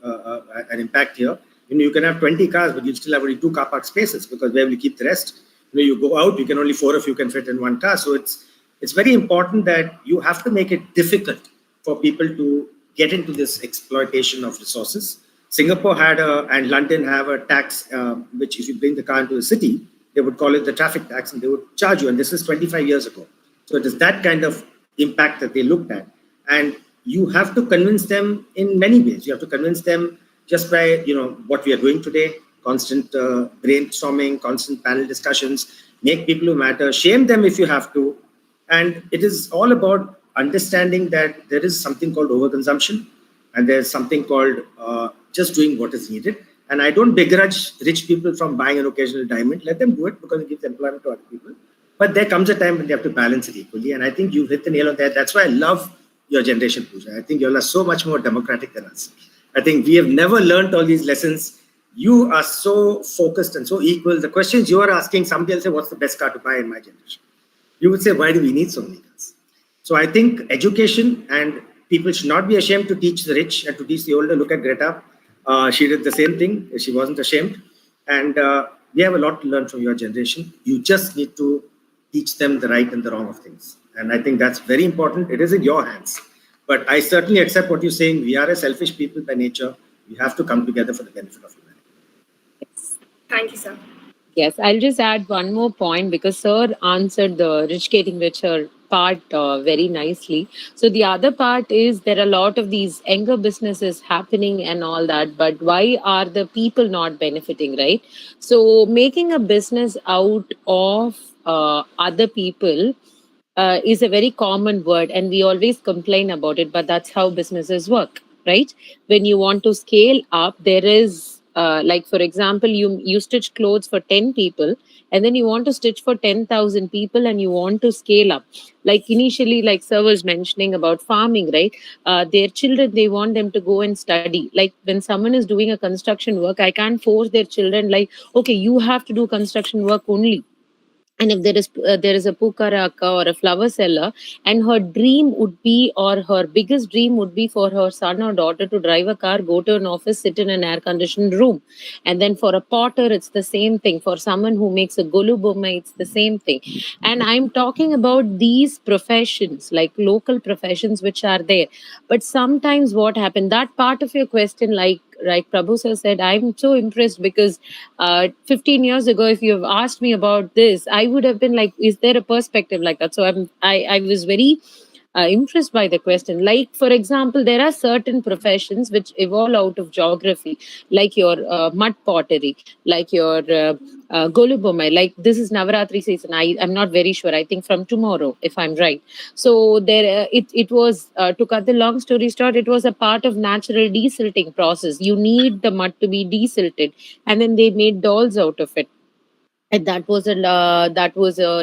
an impact here. You can have 20 cars, but you still have only 2 car park spaces because where will you keep the rest? You go out, you can only 4 of you can fit in 1 car. So it's very important that you have to make it difficult for people to get into this exploitation of resources. Singapore and London have a tax, which if you bring the car into the city, they would call it the traffic tax and they would charge you. And this is 25 years ago. So it is that kind of impact that they looked at. And you have to convince them in many ways. You have to convince them just by, what we are doing today, constant brainstorming, constant panel discussions, make people who matter, shame them if you have to. And it is all about understanding that there is something called overconsumption and there's something called just doing what is needed. And I don't begrudge rich people from buying an occasional diamond. Let them do it because it gives employment to other people. But there comes a time when they have to balance it equally. And I think you've hit the nail on that. That's why I love your generation, Pooja. I think you all are so much more democratic than us. I think we have never learned all these lessons. You are so focused and so equal. The questions you are asking, somebody will say, what's the best car to buy in my generation? You would say, why do we need so many cars? So I think education, and people should not be ashamed to teach the rich and to teach the older. Look at Greta. She did the same thing. She wasn't ashamed. And we have a lot to learn from your generation. You just need to teach them the right and the wrong of things. And I think that's very important. It is in your hands. But I certainly accept what you're saying. We are a selfish people by nature. We have to come together for the benefit of humanity. Yes. Thank you, sir. Yes, I'll just add one more point because Sir answered the rich getting richer part very nicely. So the other part is there are a lot of these younger businesses happening and all that, but why are the people not benefiting, right? So making a business out of other people is a very common word, and we always complain about it, but that's how businesses work, right? When you want to scale up, there is like for example, you stitch clothes for 10 people, and then you want to stitch for 10,000 people, and you want to scale up. Like initially, like Sir was mentioning about farming, right? Their children, they want them to go and study. Like when someone is doing a construction work, I can't force their children like, okay, you have to do construction work only. And if there is a pukaraka or a flower seller, and her dream would be, or her biggest dream would be, for her son or daughter to drive a car, go to an office, sit in an air conditioned room. And then for a potter, it's the same thing. For someone who makes a golu bomma, it's the same thing. And I'm talking about these professions, like local professions which are there. But sometimes what happened, that part of your question, like Prabhu sir said, I'm so impressed because 15 years ago, if you have asked me about this, I would have been like, is there a perspective like that? So I was very impressed by the question. Like, for example, there are certain professions which evolve out of geography, like your mud pottery, like your golubomai. Like, this is Navaratri season. I'm not very sure. I think from tomorrow, if I'm right. So there, it was, to cut the long story short, it was a part of natural desilting process. You need the mud to be desilted, and then they made dolls out of it. And that was a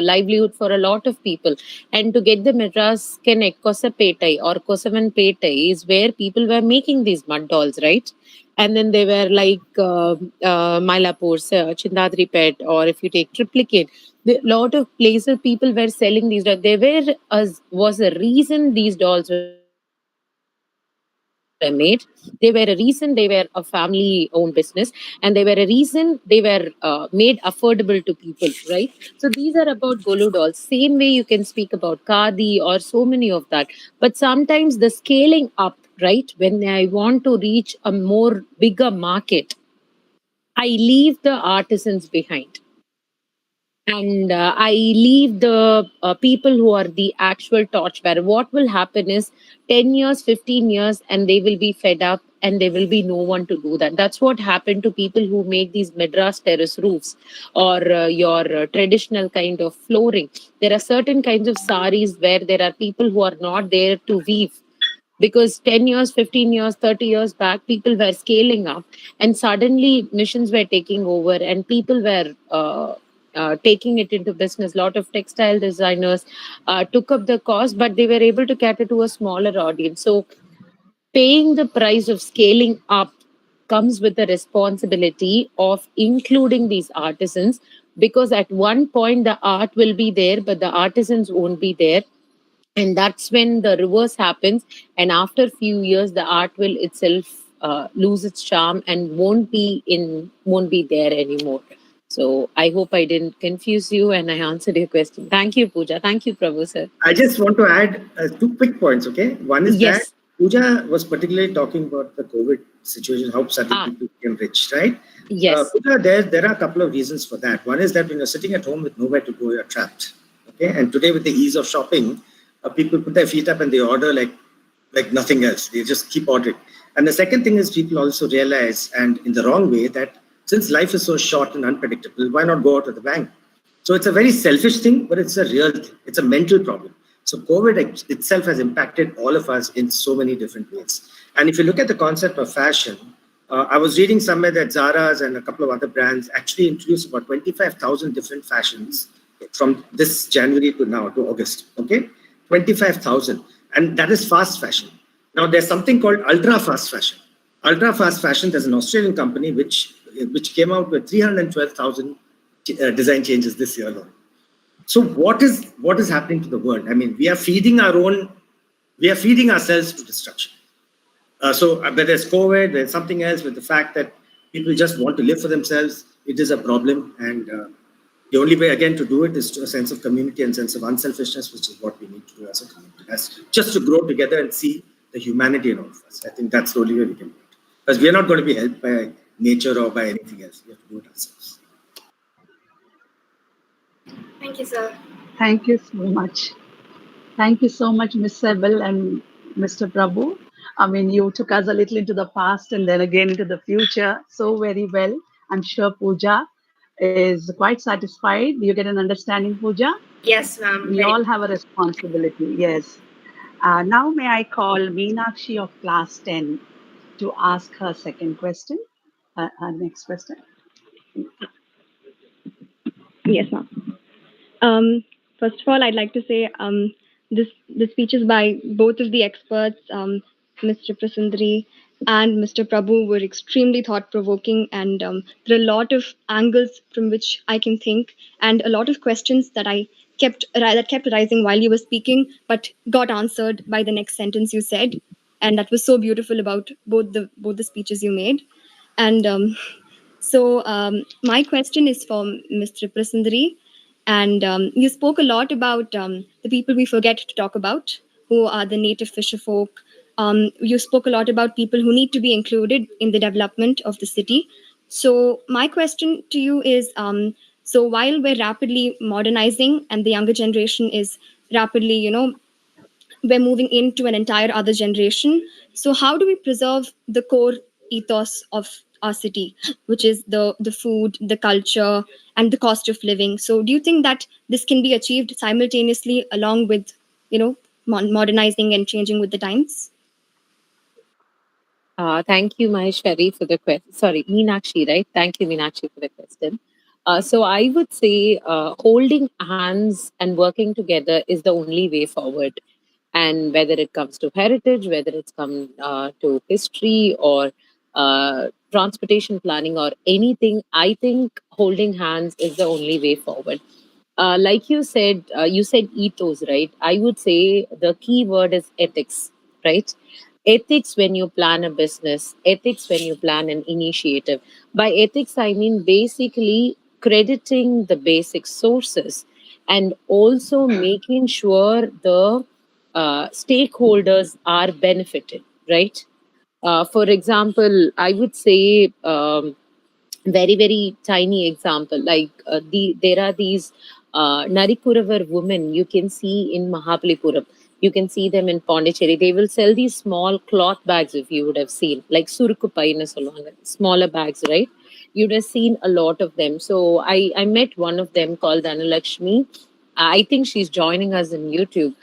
livelihood for a lot of people. And to get the Madras connect, Kosapetai or Kosavanpetai is where people were making these mud dolls, right? And then they were like Mylapore, Chindadri Pet, or if you take Triplicate, a lot of places people were selling these dolls. There were was a reason these dolls were made. They were a reason they were a family owned business, and they were a reason they were made affordable to people, right? So these are about Golu dolls. Same way you can speak about Khadi or so many of that. But sometimes the scaling up, right? When I want to reach a more bigger market, I leave the artisans behind, and I leave the people who are the actual torchbearer. What will happen is 10 years, 15 years, and they will be fed up, and there will be no one to do that. That's what happened to people who make these Madras terrace roofs, or your traditional kind of flooring. There are certain kinds of saris where there are people who are not there to weave, because 10 years, 15 years, 30 years back, people were scaling up, and suddenly missions were taking over, and people were taking it into business. A lot of textile designers took up the cost, but they were able to cater to a smaller audience. So paying the price of scaling up comes with the responsibility of including these artisans, because at one point the art will be there, but the artisans won't be there. And that's when the reverse happens, and after few years the art will itself lose its charm and won't be there anymore. So I hope I didn't confuse you and I answered your question. Thank you, Pooja. Thank you, Prabhu sir. I just want to add two quick points, okay? One is that Yes. Pooja was particularly talking about the COVID situation, how suddenly people became rich, right? Yes. Pooja, there are a couple of reasons for that. One is that when you're sitting at home with nowhere to go, you're trapped, okay? And today with the ease of shopping, people put their feet up and they order like nothing else. They just keep ordering. And the second thing is people also realize, and in the wrong way, that since life is so short and unpredictable, why not go out to the bank? So it's a very selfish thing, but it's a real thing. It's a mental problem. So COVID itself has impacted all of us in so many different ways. And if you look at the concept of fashion, I was reading somewhere that Zara's and a couple of other brands actually introduced about 25,000 different fashions from this January to now, to August, okay? 25,000. And that is fast fashion. Now, there's something called ultra fast fashion. Ultra fast fashion, there's an Australian company which came out with 312,000 design changes this year alone. So what is happening to the world? I mean, we are feeding ourselves to destruction. So whether it's COVID, there's something else, with the fact that people just want to live for themselves, it is a problem. And the only way, again, to do it is to a sense of community and sense of unselfishness, which is what we need to do as a community, just to grow together and see the humanity in all of us. I think that's the only way we can do it. Because we are not going to be helped by nature or by anything else. We have to do it ourselves. Thank you, sir. Thank you so much. Thank you so much, Miss Sebel and Mr. Prabhu. I mean, you took us a little into the past and then again into the future so very well. I'm sure Pooja is quite satisfied. You get an understanding, Pooja? Yes, ma'am. We all have a responsibility, yes. Now, may I call Meenakshi of class 10 to ask her second question, her next question? Yes, ma'am. First of all, I'd like to say the speeches by both of the experts, Mr. Prasundri, and Mr. Prabhu were extremely thought provoking, and there are a lot of angles from which I can think, and a lot of questions that kept arising while you were speaking, but got answered by the next sentence you said, and that was so beautiful about both the speeches you made, and my question is for Ms. Tripurasundari, and you spoke a lot about the people we forget to talk about, who are the native fisher folk. You spoke a lot about people who need to be included in the development of the city. So my question to you is, so while we're rapidly modernizing and the younger generation is rapidly, we're moving into an entire other generation. So how do we preserve the core ethos of our city, which is the food, the culture, and the cost of living? So do you think that this can be achieved simultaneously along with, modernizing and changing with the times? Thank you, Maheshwari, for the question. Sorry, Meenakshi, right? Thank you, Meenakshi, for the question. So I would say holding hands and working together is the only way forward. And whether it comes to heritage, whether it's come to history or transportation planning or anything, I think holding hands is the only way forward. Like you said ethos, right? I would say the key word is ethics, right? Ethics when you plan a business, ethics when you plan an initiative. By ethics, I mean basically crediting the basic sources and also making sure the stakeholders are benefited, right? For example, I would say very tiny example like there are these Narikuravar women you can see in Mahabalipuram. You can see them in Pondicherry. They will sell these small cloth bags, if you would have seen, like surukku paina solluvaanga, smaller bags, right? You'd have seen a lot of them. So I met one of them called Dhanalakshmi. I think she's joining us in YouTube.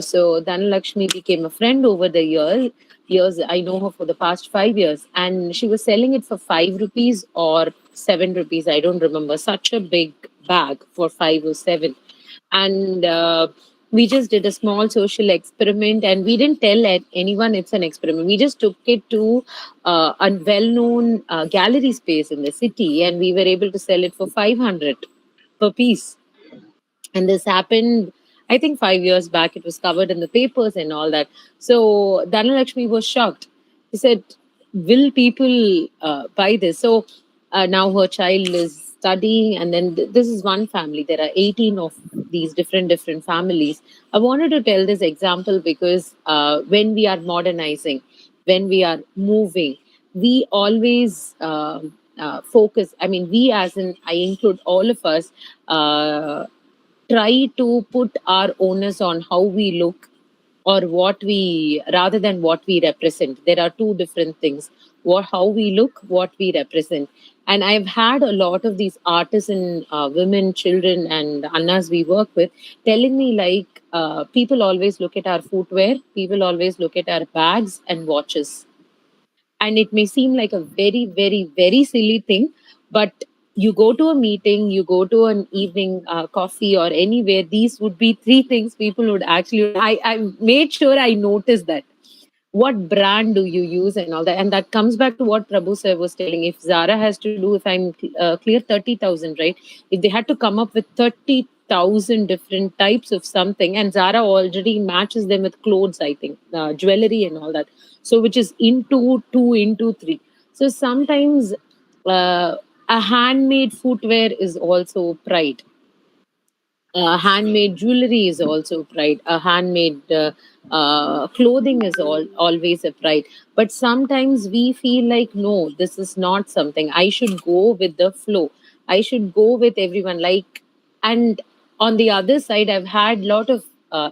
So Dhanalakshmi became a friend over the years. I know her for the past 5 years, and she was selling it for 5 rupees or 7 rupees. I don't remember. Such a big bag for 5 or 7, and we just did a small social experiment, and we didn't tell anyone it's an experiment. We just took it to a well-known gallery space in the city, and we were able to sell it for 500 per piece. And this happened, I think, 5 years back. It was covered in the papers and all that. So Dhanalakshmi was shocked. He said, will people buy this? So now her child is studying, and then this is one family. There are 18 of these different families. I wanted to tell this example because when we are modernizing, when we are moving, we always focus. I mean, we, as in I include all of us, try to put our onus on how we look or what we, rather than what we represent. There are two different things: what, how we look, what we represent. And I've had a lot of these artisan women, children, and annas we work with telling me like, people always look at our footwear, people always look at our bags and watches. And it may seem like a very silly thing, but you go to a meeting, you go to an evening coffee or anywhere, these would be three things people would actually, I made sure I noticed that. What brand do you use and all that? And that comes back to what Prabhu sir was telling. If Zara has to do, if I'm clear, 30,000, right? If they had to come up with 30,000 different types of something, and Zara already matches them with clothes, I think, jewelry and all that. So which is into two, into three. So sometimes a handmade footwear is also pride. Handmade jewelry is also pride. A handmade clothing is always a pride. But sometimes we feel like, no, this is not something. I should go with the flow. I should go with everyone. Like, and on the other side, I've had a lot of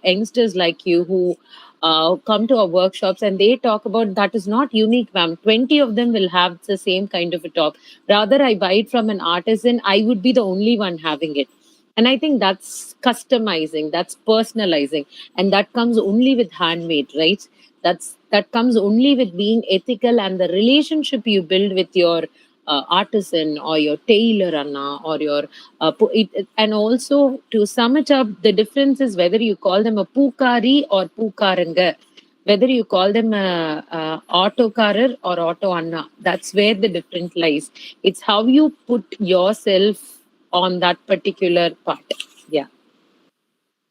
youngsters like you who come to our workshops, and they talk about that is not unique, ma'am. 20 of them will have the same kind of a top. Rather, I buy it from an artisan. I would be the only one having it. And I think that's customizing, that's personalizing, and that comes only with handmade, right? That comes only with being ethical, and the relationship you build with your artisan or your tailor, Anna, or your and also, to sum it up, the difference is whether you call them a pukari or pukaranga. whether you call them a autocarer or auto anna, that's where the difference lies. It's how you put yourself on that particular part. Yeah.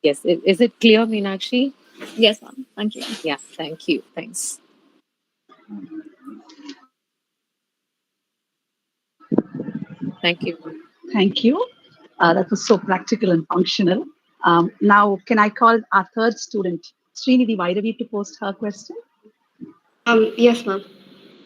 Yes. Is it clear, Meenakshi? Yes, ma'am. Thank you. Yeah. Thank you. Thanks. Thank you. Thank you. That was so practical and functional. Now, can I call our third student, Srinidhi Vairavi, to post her question? Yes, ma'am.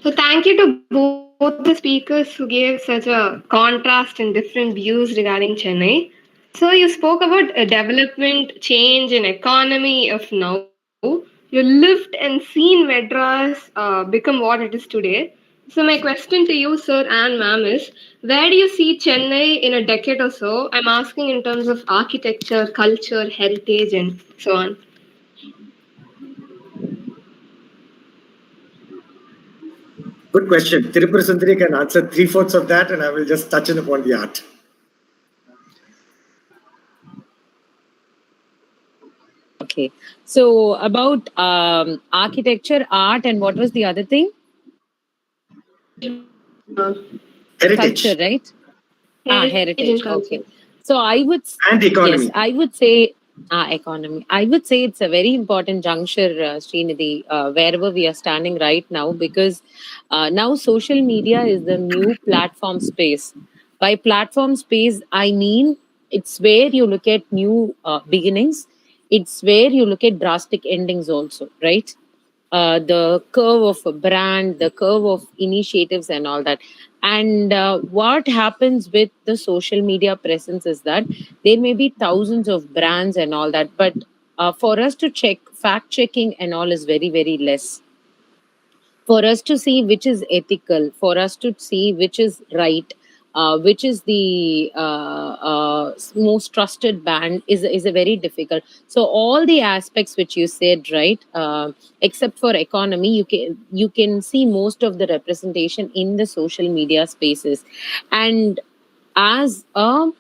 So thank you to both the speakers who gave such a contrast and different views regarding Chennai. So you spoke about development, change, and economy of now. You lived and seen Madras become what it is today. So my question to you, sir and ma'am, is where do you see Chennai in a decade or so? I'm asking in terms of architecture, culture, heritage, and so on. Good question. Tirupura Sundari can answer three-fourths of that, and I will just touch in upon the art. Okay. So about architecture, art, and what was the other thing? Heritage. Culture, right? Heritage and Heritage. culture. Okay. So I would and economy. Yes, I would say economy. I would say it's a very important juncture, Srinidhi, wherever we are standing right now, because now social media is the new platform space. By platform space, I mean it's where you look at new beginnings. It's where you look at drastic endings also, right? The curve of a brand, the curve of initiatives, and all that. And what happens with the social media presence is that there may be thousands of brands and all that, but for us to check, fact checking and all is very, very less. For us to see which is ethical, for us to see which is right, which is the most trusted band is a very difficult. So all the aspects which you said, right, except for economy, you can see most of the representation in the social media spaces. And as a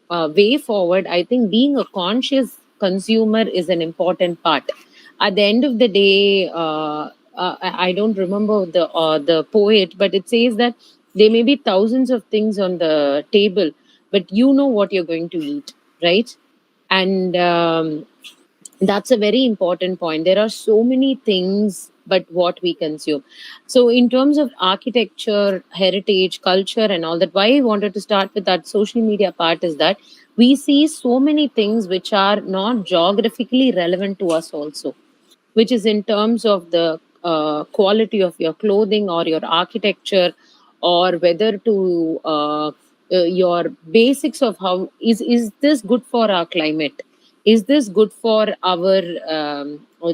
way forward, I think being a conscious consumer is an important part. At the end of the day, I don't remember the poet, but it says that there may be thousands of things on the table, but you know what you're going to eat, right? And that's a very important point. There are so many things, but what we consume. So, in terms of architecture, heritage, culture, and all that, why I wanted to start with that social media part is that we see so many things which are not geographically relevant to us, also, which is in terms of the quality of your clothing or your architecture, or whether to your basics of how is this good for our climate, is this good for our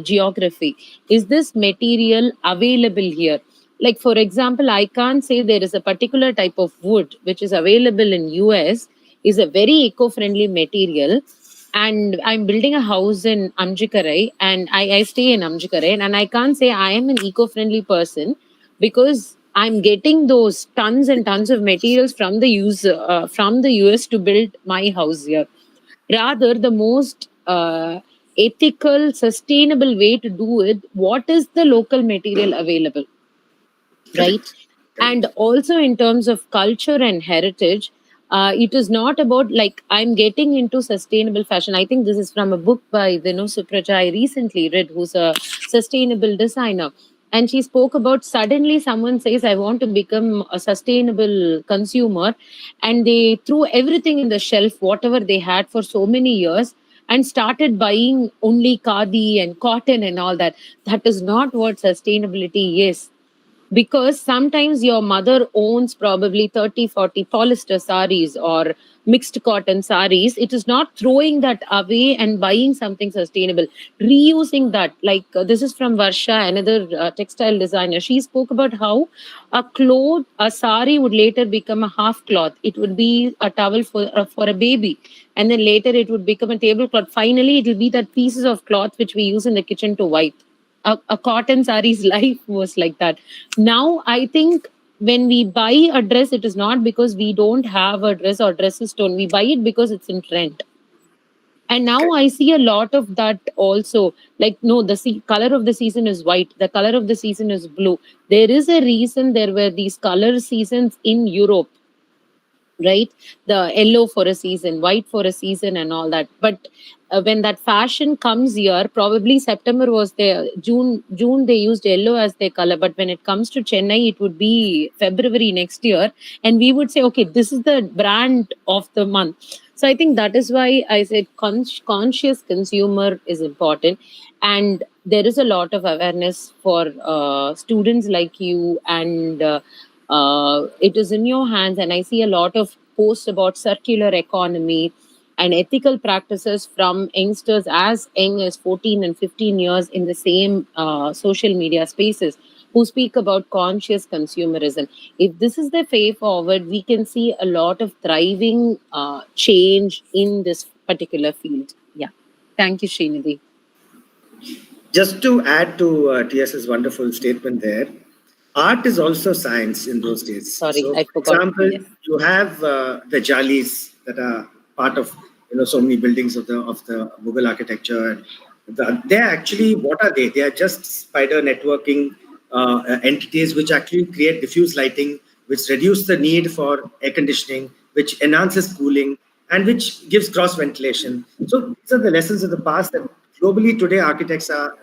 geography, is this material available here. Like for example, I can't say there is a particular type of wood which is available in US is a very eco-friendly material, and I'm building a house in Amjikarai, and I stay in Amjikarai, and I can't say I am an eco-friendly person because I'm getting those tons and tons of materials from the from the US to build my house here. Rather, the most ethical, sustainable way to do it, what is the local material available? Right? And also in terms of culture and heritage, it is not about like I'm getting into sustainable fashion. I think this is from a book by Vinu Supraja I recently read, who's a sustainable designer. And she spoke about suddenly someone says, I want to become a sustainable consumer. And they threw everything in the shelf, whatever they had for so many years, and started buying only khadi and cotton and all that. That is not what sustainability is, because sometimes your mother owns probably 30-40 polyester saris or mixed cotton saris. It is not throwing that away and buying something sustainable, reusing that. Like this is from Varsha, another textile designer. She spoke about how a sari would later become a half cloth. It would be a towel for a baby, and then later it would become a tablecloth. Finally it will be that pieces of cloth which we use in the kitchen to wipe. A cotton sari's life was like that. Now, I think when we buy a dress, it is not because we don't have a dress or dresses don't. We buy it because it's in trend. And now I see a lot of that also. Like, no, the color of the season is white, the color of the season is blue. There is a reason there were these color seasons in Europe, right? The yellow for a season, white for a season, and all that. But when that fashion comes here, probably September was there, June they used yellow as their color. But when it comes to Chennai, it would be February next year, and we would say, okay, this is the brand of the month. So I think that is why I said conscious consumer is important, and there is a lot of awareness for students like you, and it is in your hands. And I see a lot of posts about circular economy and ethical practices from youngsters as young as 14 and 15 years in the same social media spaces, who speak about conscious consumerism. If this is the way forward, we can see a lot of thriving change in this particular field. Yeah. Thank you, Srinidhi. Just to add to TS's wonderful statement there, art is also science in those days. Sorry, so, I for forgot. example, Yes. you have the jalis that are part of so many buildings of the Mughal architecture. They're actually, what are they? They are just spider networking entities which actually create diffuse lighting, which reduce the need for air conditioning, which enhances cooling, and which gives cross ventilation. So these are the lessons of the past that globally today architects are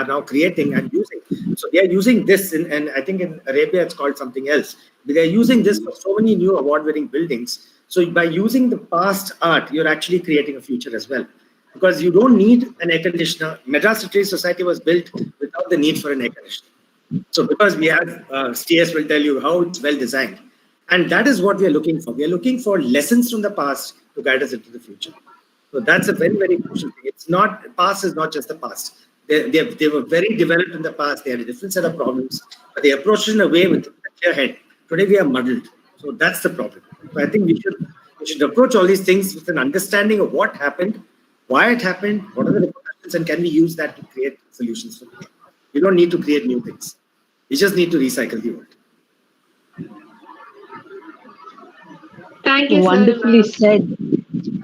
now creating and using. So they are using this, and I think in Arabia it's called something else. They are using this for so many new award-winning buildings. So by using the past art, you're actually creating a future as well. Because you don't need an air conditioner. Madras Literary Society was built without the need for an air conditioner. So because we have, CS will tell you how it's well designed. And that is what we are looking for. We are looking for lessons from the past to guide us into the future. So that's a very, very crucial thing. It's not, past is not just the past. They were very developed in the past. They had a different set of problems, but they approached it in a way with a clear head. Today we are muddled. So that's the problem. So I think we should approach all these things with an understanding of what happened, why it happened, what are the repercussions, and can we use that to create solutions for people. You don't need to create new things. You just need to recycle the old. Thank you, Wonderfully sir. said,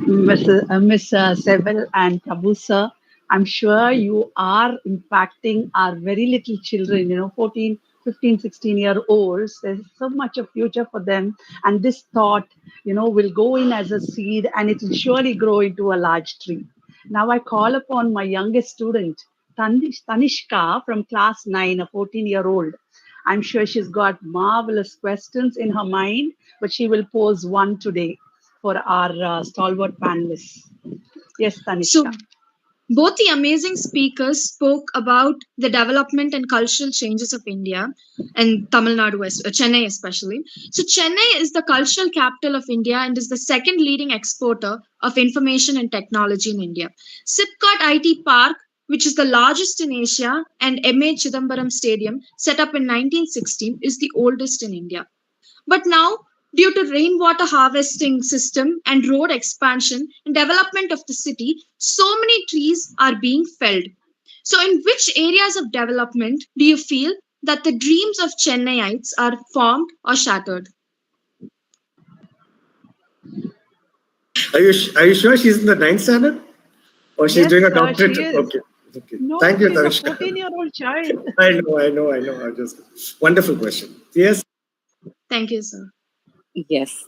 Miss Seval and Prabhu sir. I'm sure you are impacting our very little children, 14, 15, 16-year-olds. There's so much of future for them. And this thought, will go in as a seed and it will surely grow into a large tree. Now I call upon my youngest student, Tanishka from class 9, a 14-year-old. I'm sure she's got marvelous questions in her mind, but she will pose one today for our stalwart panelists. Yes, Tanishka. So, both the amazing speakers spoke about the development and cultural changes of India and Tamil Nadu, Chennai especially. So, Chennai is the cultural capital of India and is the second leading exporter of information and technology in India. Sipcot IT Park, which is the largest in Asia, and M.A. Chidambaram Stadium, set up in 1916, is the oldest in India. But now, due to rainwater harvesting system and road expansion and development of the city, so many trees are being felled. So, in which areas of development do you feel that the dreams of Chennaiites are formed or shattered? Are you sure she's in the 9th standard? Or she's doing a doctorate? She is. Okay. No, Thank you, she's Tanishka. a 14-year-old child. I know. Wonderful question. Yes. Thank you, sir. Yes.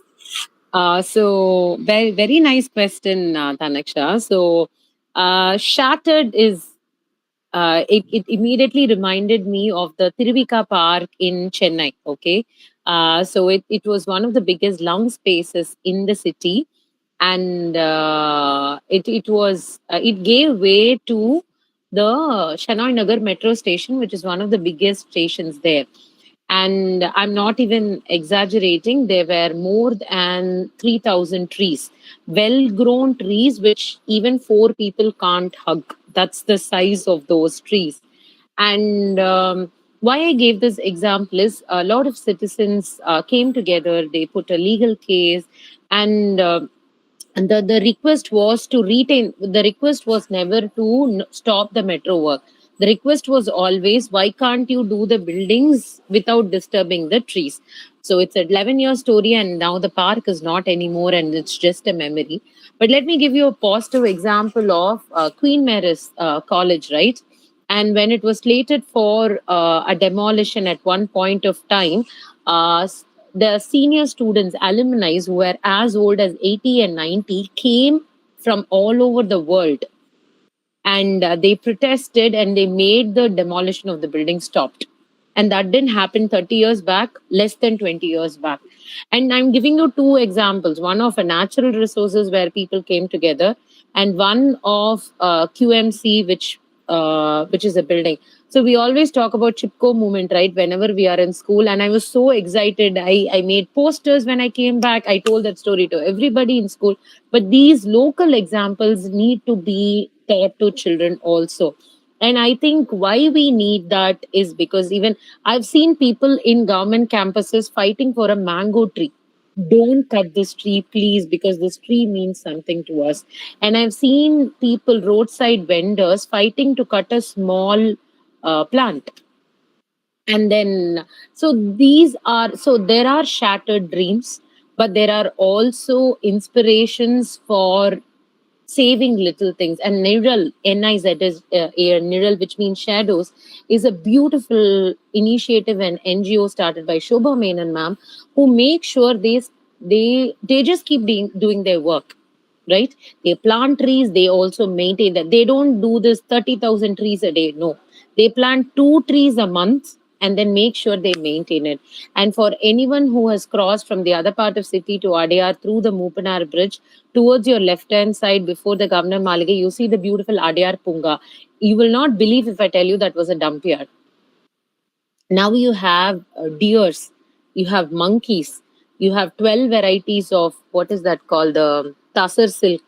So very, very nice question, Tanaksha. So shattered is, it immediately reminded me of the Tiruvika Park in Chennai. Okay. So it was one of the biggest lung spaces in the city. And it gave way to the Chennai Nagar metro station, which is one of the biggest stations there. And I'm not even exaggerating, there were more than 3,000 trees, well grown trees, which even 4 people can't hug. That's the size of those trees. And why I gave this example is a lot of citizens came together, they put a legal case, and the request was to retain, the request was never to stop the metro work. The request was always, why can't you do the buildings without disturbing the trees? So it's an 11-year story, and now the park is not anymore, and it's just a memory. But let me give you a positive example of Queen Mary's College, right? And when it was slated for a demolition at one point of time, the senior students, alumni who were as old as 80 and 90, came from all over the world, and they protested and they made the demolition of the building stopped. And that didn't happen 30 years back, less than 20 years back. And I'm giving you two examples, one of a natural resources where people came together, and one of QMC, which is a building. So we always talk about Chipko movement, right? Whenever we are in school, and I was so excited. I made posters when I came back. I told that story to everybody in school. But these local examples need to be taught to children also. And I think why we need that is because even I've seen people in government campuses fighting for a mango tree. Don't cut this tree, please, because this tree means something to us. And I've seen people, roadside vendors, fighting to cut a small plant. And then, so there are shattered dreams, but there are also inspirations for saving little things. And Niral, NIZ is Niral, which means shadows, is a beautiful initiative and NGO started by Shobha Menon ma'am, who make sure they just keep doing their work, right? They plant trees, they also maintain that. They don't do this 30,000 trees a day. No, they plant 2 trees a month and then make sure they maintain it. And for anyone who has crossed from the other part of city to Adyar through the Mupanar Bridge, towards your left-hand side before the Governor Maligai, you see the beautiful Adyar Punga. You will not believe if I tell you that was a dump yard. Now you have deers, you have monkeys, you have 12 varieties of, what is that called, the tussar silk,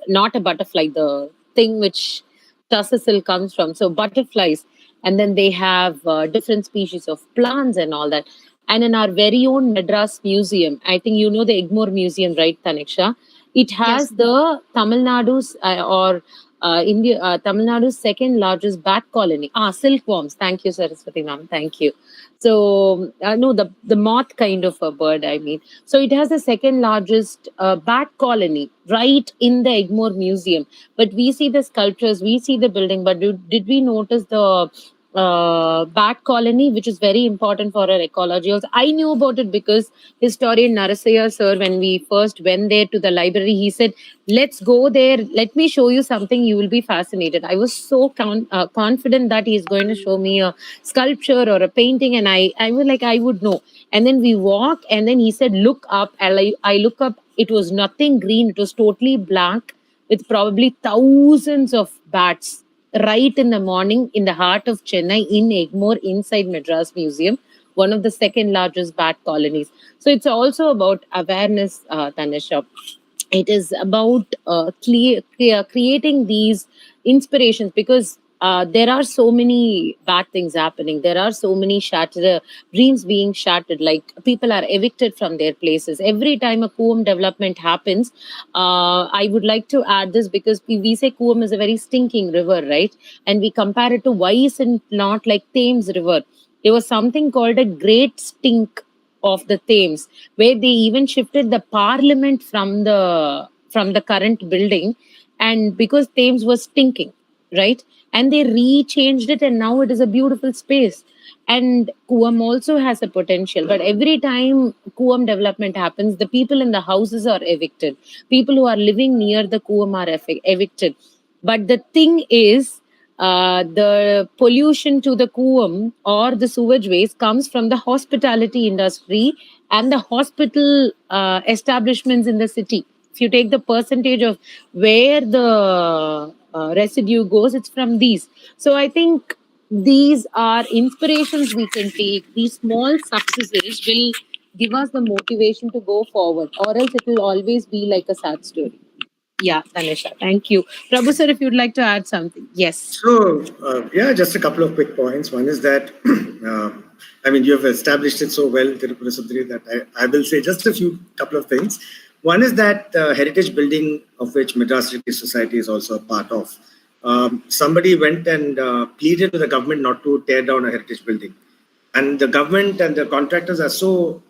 not a butterfly, the thing which tussar silk comes from. So butterflies, and then they have different species of plants and all that. And in our very own Madras Museum, I think you know the Egmore Museum, right, Taniksha? It has the Tamil Nadu's Tamil Nadu's second largest bat colony. Silkworms. Thank you, Saraswati ma'am. Thank you. So, no, the moth kind of a bird, I mean. So it has the second largest bat colony right in the Egmore Museum. But we see the sculptures, we see the building, but did we notice the bat colony, which is very important for our ecology? Also, I knew about it because historian Narasaya sir, when we first went there to the library, he said, let's go there, let me show you something, you will be fascinated. I was so confident that he's going to show me a sculpture or a painting, and I was like, I would know. And then we walk, and then he said, look up. And I look up, it was nothing green, it was totally black with probably thousands of bats right in the morning in the heart of Chennai, in Egmore, inside Madras Museum, one of the second largest bat colonies. So it's also about awareness, Tanisha. It is about creating these inspirations, because there are so many bad things happening. There are so many dreams being shattered. Like, people are evicted from their places. Every time a Coombe development happens, I would like to add this, because we say Coombe is a very stinking river, right? And we compare it to, why is it not like Thames River? There was something called a great stink of the Thames, where they even shifted the parliament from the current building, and because Thames was stinking, right? And they rechanged it, and now it is a beautiful space. And Coombe also has a potential, but every time Coombe development happens, the people in the houses are evicted. People who are living near the Coombe are evicted. But the thing is, the pollution to the Coombe or the sewage waste comes from the hospitality industry and the hospital establishments in the city. If you take the percentage of where the residue goes, it's from these. So I think these are inspirations we can take. These small successes will give us the motivation to go forward, or else it will always be like a sad story. Yeah, Tanisha, thank you. Prabhu sir, if you'd like to add something. Yes. So, just a couple of quick points. One is that, I mean, you have established it so well, Tirupura Sundari, that I will say just a couple of things. One is that heritage building, of which Madras Heritage Society is also a part of. Somebody went and pleaded to the government not to tear down a heritage building. And the government and the contractors are so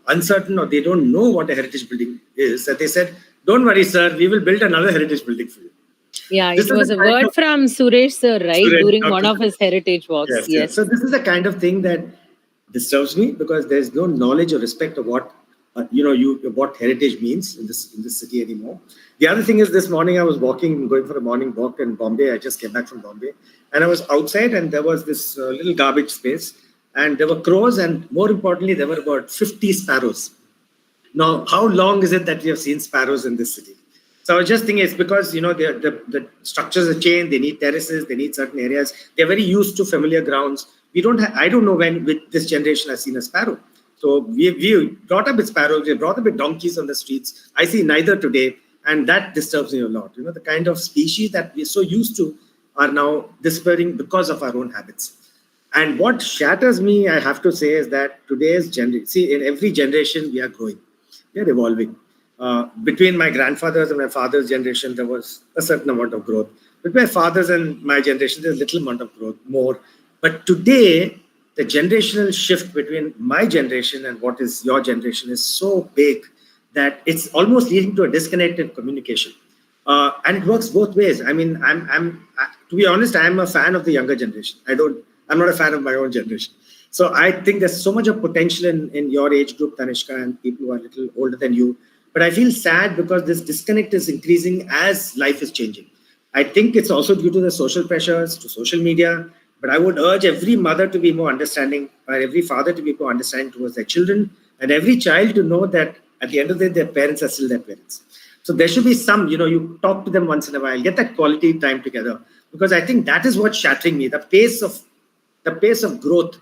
uncertain, or they don't know what a heritage building is, that they said, don't worry, sir, we will build another heritage building for you. Yeah, This it is was the a kind word of from Suresh sir, right? Suresh, During one Dr. of his heritage walks. Yes, yes. So Yes. this is the kind of thing that disturbs me because there's no knowledge or respect of what what heritage means in this city anymore. The other thing is this morning I was going for a morning walk in Bombay. I just came back from Bombay, and I was outside, and there was this little garbage space, and there were crows, and more importantly, there were about 50 sparrows. Now, how long is it that we have seen sparrows in this city? So I was just thinking it's because the structures are changed. They need terraces. They need certain areas. They're very used to familiar grounds. We don't. I don't know when with this generation has seen a sparrow. So we brought up with sparrows. We brought up with donkeys on the streets. I see neither today, and that disturbs me a lot. The kind of species that we're so used to are now disappearing because of our own habits. And what shatters me, I have to say, is that today's generation. See, in every generation, we are growing. We are evolving. Between my grandfather's and my father's generation, there was a certain amount of growth. Between my father's and my generation, there's little amount of growth, more. But today, the generational shift between my generation and what is your generation is so big that it's almost leading to a disconnected communication. And it works both ways. I mean, to be honest, I'm a fan of the younger generation. I'm not a fan of my own generation. So I think there's so much of potential in your age group, Tanishka, and people who are a little older than you. But I feel sad because this disconnect is increasing as life is changing. I think it's also due to the social pressures, to social media. But I would urge every mother to be more understanding, or every father to be more understanding towards their children, and every child to know that at the end of the day, their parents are still their parents. So there should be some, you talk to them once in a while, get that quality time together. Because I think that is what's shattering me. The pace of growth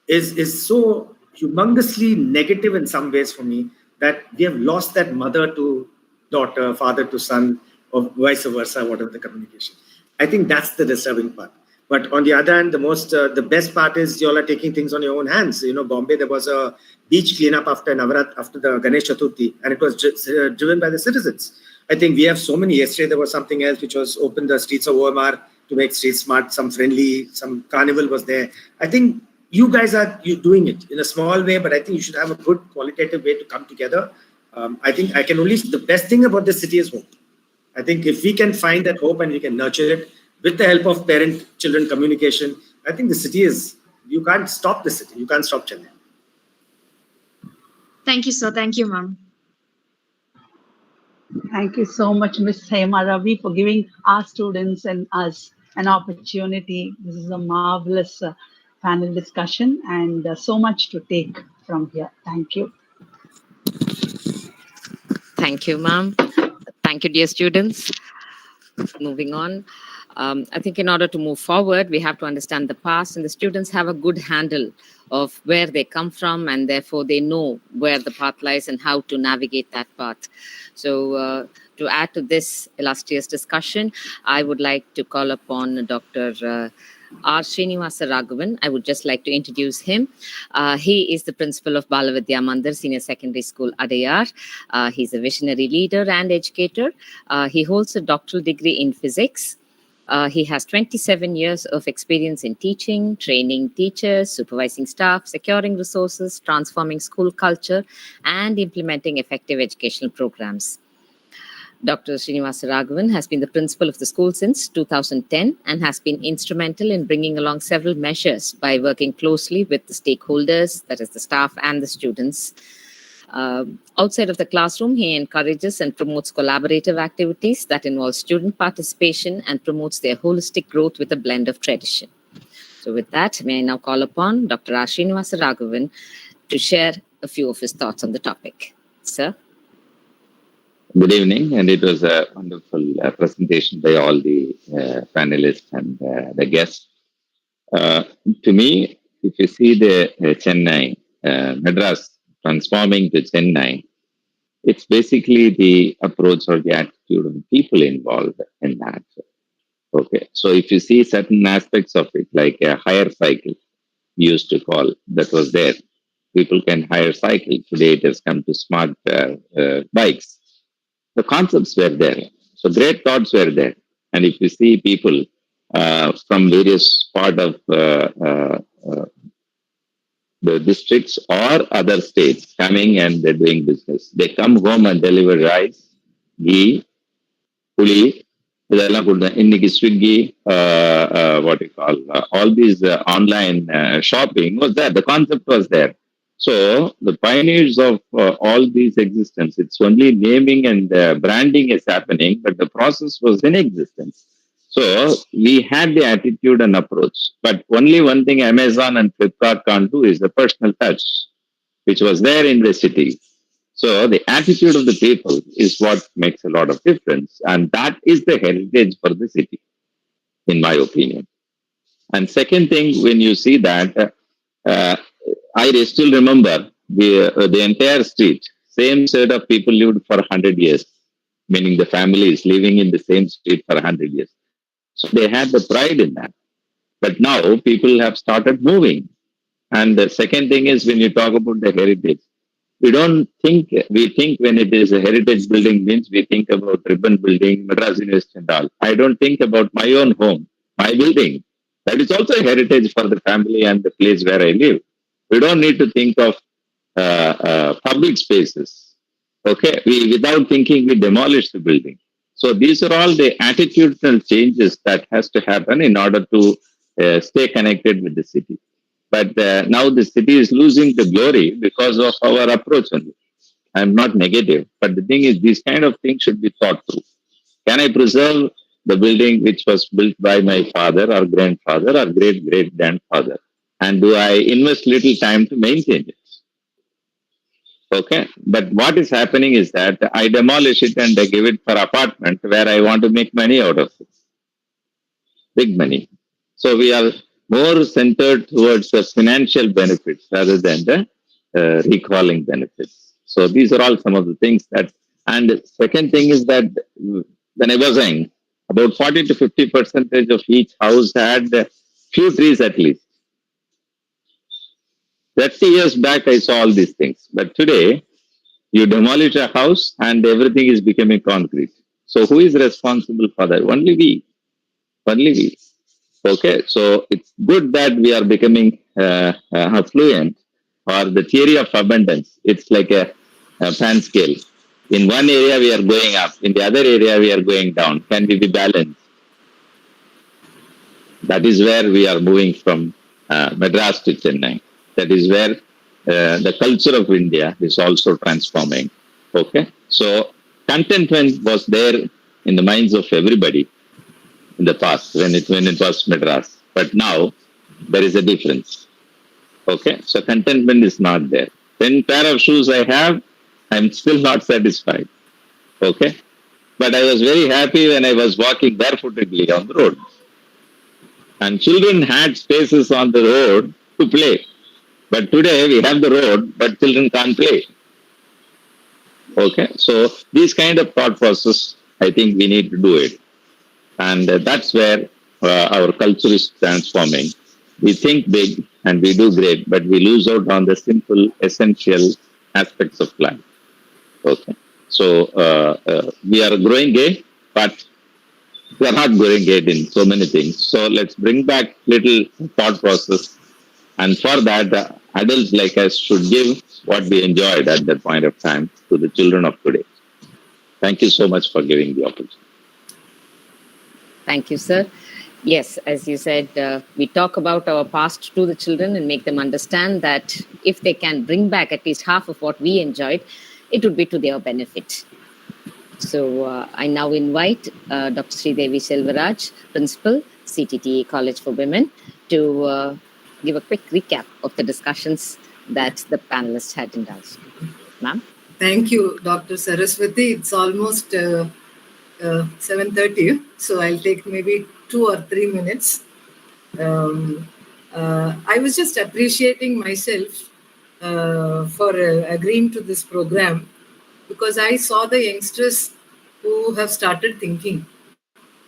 is so humongously negative in some ways for me that we have lost that mother to daughter, father to son, or vice versa, whatever the communication. I think that's the disturbing part. But on the other hand, the best part is you all are taking things on your own hands. Bombay, there was a beach cleanup after the Ganesh Chaturthi, and it was driven by the citizens. I think we have so many. Yesterday, there was something else which was open the streets of OMR to make streets smart, some friendly, some carnival was there. I think you guys are doing it in a small way, but I think you should have a good qualitative way to come together. I think the best thing about this city is hope. I think if we can find that hope and we can nurture it with the help of parent-children communication, I think you can't stop the city. You can't stop Chennai. Thank you, sir. Thank you, ma'am. Thank you so much, Ms. Hema Ravi, for giving our students and us an opportunity. This is a marvelous panel discussion and so much to take from here. Thank you. Thank you, ma'am. Thank you, dear students. Moving on. I think in order to move forward, we have to understand the past, and the students have a good handle of where they come from, and therefore they know where the path lies and how to navigate that path. So to add to this illustrious discussion, I would like to call upon Dr. R. Srinivasa Raghavan. I would just like to introduce him. He is the principal of Bala Vidya Mandir Senior Secondary School, Adayar. He's a visionary leader and educator. He holds a doctoral degree in physics. He has 27 years of experience in teaching, training teachers, supervising staff, securing resources, transforming school culture, and implementing effective educational programs. Dr. Srinivasa Raghavan has been the principal of the school since 2010 and has been instrumental in bringing along several measures by working closely with the stakeholders, that is the staff and the students. Outside of the classroom, he encourages and promotes collaborative activities that involve student participation and promotes their holistic growth with a blend of tradition. So with that, may I now call upon Dr. R. Srinivasa Raghavan to share a few of his thoughts on the topic. Sir? Good evening, and it was a wonderful presentation by all the panelists and the guests. To me, if you see the Chennai, Madras transforming to Chennai, it's basically the approach or the attitude of the people involved in that. Okay, so if you see certain aspects of it, like a hire cycle, we used to call, that was there. People can hire cycle. Today it has come to smart bikes. The concepts were there. So great thoughts were there. And if you see people from various part of the districts or other states coming and they're doing business, they come home and deliver rice ghee, puli, இதெல்லாம் கொடுத்தேன். இன்னைக்கு Swiggy, what you call, all these online shopping was there. The concept was there. So the pioneers of all these existence, it's only naming and branding is happening, but the process was in existence. So we had the attitude and approach. But only one thing Amazon and Flipkart can't do is the personal touch, which was there in the city. So the attitude of the people is what makes a lot of difference. And that is the heritage for the city, in my opinion. And second thing, when you see that, uh, I still remember the entire street, same set of people lived for 100 years, meaning the families living in the same street for 100 years. So they had the pride in that. But now people have started moving. And the second thing is when you talk about the heritage, we think when it is a heritage building means we think about ribbon building, Madras University and all. I don't think about my own home, my building. That is also a heritage for the family and the place where I live. We don't need to think of public spaces. Okay, without thinking, we demolish the building. So these are all the attitudinal changes that has to happen in order to stay connected with the city. But now the city is losing the glory because of our approach only. I'm not negative, but the thing is, these kind of things should be thought through. Can I preserve the building which was built by my father or grandfather or great great grandfather? And do I invest little time to maintain it? Okay. But what is happening is that I demolish it and I give it for apartment where I want to make money out of it. Big money. So we are more centered towards the financial benefits rather than the recalling benefits. So these are all some of the things that, and the second thing is that when I was saying about 40 to 50% of each house had few trees at least. 30 years back, I saw all these things. But today, you demolish a house and everything is becoming concrete. So who is responsible for that? Only we. Only we. Okay, so it's good that we are becoming affluent, or the theory of abundance. It's like a fan scale. In one area, we are going up. In the other area, we are going down. Can we be balanced? That is where we are moving from Madras to Chennai. That is where the culture of India is also transforming. Okay, so contentment was there in the minds of everybody in the past when it was Madras, but now there is a difference. Okay, so contentment is not there. 10 pair of shoes I have, I'm still not satisfied. Okay, but I was very happy when I was walking barefootedly on the road. And children had spaces on the road to play. But today we have the road, but children can't play. Okay, so these kind of thought process, I think we need to do it. And that's where our culture is transforming. We think big and we do great, but we lose out on the simple, essential aspects of life. Okay, so we are growing gay, but we are not growing gay in so many things. So let's bring back little thought process. And for that, adults like us should give what we enjoyed at that point of time to the children of today. Thank you so much for giving the opportunity. Thank you, sir. Yes, as you said, we talk about our past to the children and make them understand that if they can bring back at least half of what we enjoyed, it would be to their benefit. So I now invite Dr. Sridevi Selvaraj, Principal, CTTE College for Women, to give a quick recap of the discussions that the panelists had indulged. Ma'am? Thank you, Dr. Saraswati. It's almost 7:30, so I'll take maybe 2 or 3 minutes. I was just appreciating myself for agreeing to this program, because I saw the youngsters who have started thinking,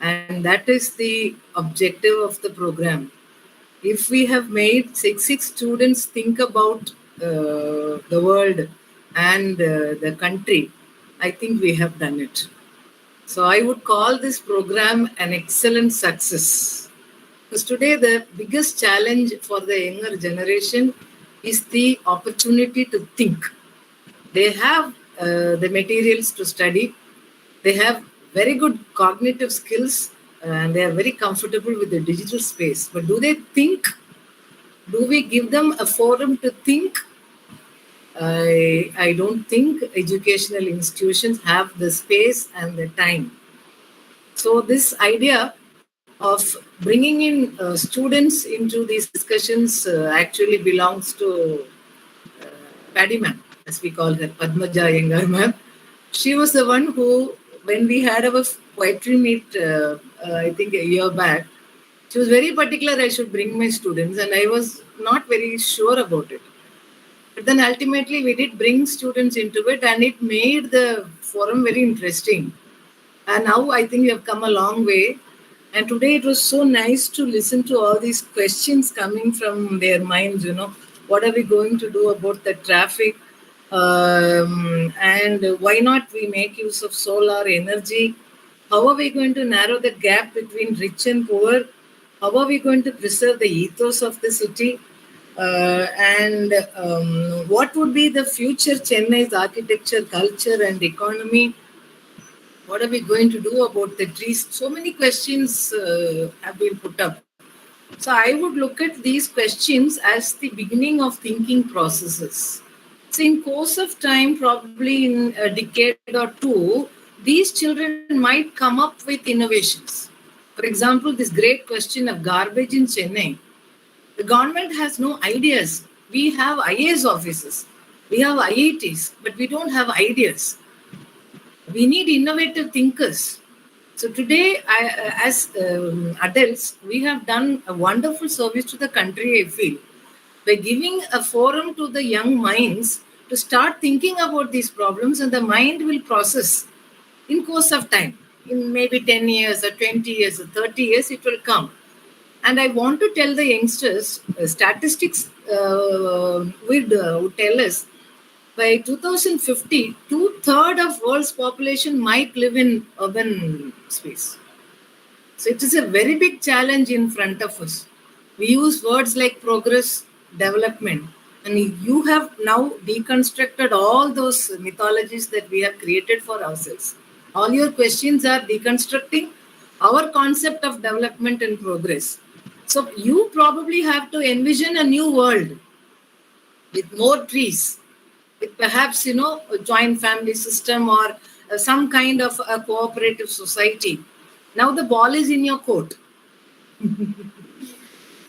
and that is the objective of the program. If we have made six students think about the world and the country, I think we have done it. So I would call this program an excellent success. Because today the biggest challenge for the younger generation is the opportunity to think. They have the materials to study, They have very good cognitive skills and they are very comfortable with the digital space. But do they think? Do we give them a forum to think? I don't think educational institutions have the space and the time. So this idea of bringing in students into these discussions actually belongs to Paddy ma'am, as we call her, Padmaja Yengar ma'am. She was the one who, when we had our poetry meet, I think a year back, she was very particular I should bring my students, and I was not very sure about it. But then ultimately we did bring students into it, and it made the forum very interesting. And now I think we have come a long way. And today it was so nice to listen to all these questions coming from their minds, what are we going to do about the traffic? And why not we make use of solar energy? How are we going to narrow the gap between rich and poor? How are we going to preserve the ethos of the city? And what would be the future Chennai's architecture, culture, and economy? What are we going to do about the trees? So many questions have been put up. So I would look at these questions as the beginning of thinking processes. So in course of time, probably in a decade or two, these children might come up with innovations. For example, this great question of garbage in Chennai. The government has no ideas. We have IAS offices, we have IITs, but we don't have ideas. We need innovative thinkers. So today, as adults, we have done a wonderful service to the country, I feel, by giving a forum to the young minds to start thinking about these problems, and the mind will process in course of time. In maybe 10 years or 20 years or 30 years, it will come. And I want to tell the youngsters, statistics would tell us by 2050, 2/3 of world's population might live in urban space. So it is a very big challenge in front of us. We use words like progress, development, and you have now deconstructed all those mythologies that we have created for ourselves. All your questions are deconstructing our concept of development and progress. So you probably have to envision a new world with more trees, with perhaps, a joint family system or some kind of a cooperative society. Now the ball is in your court.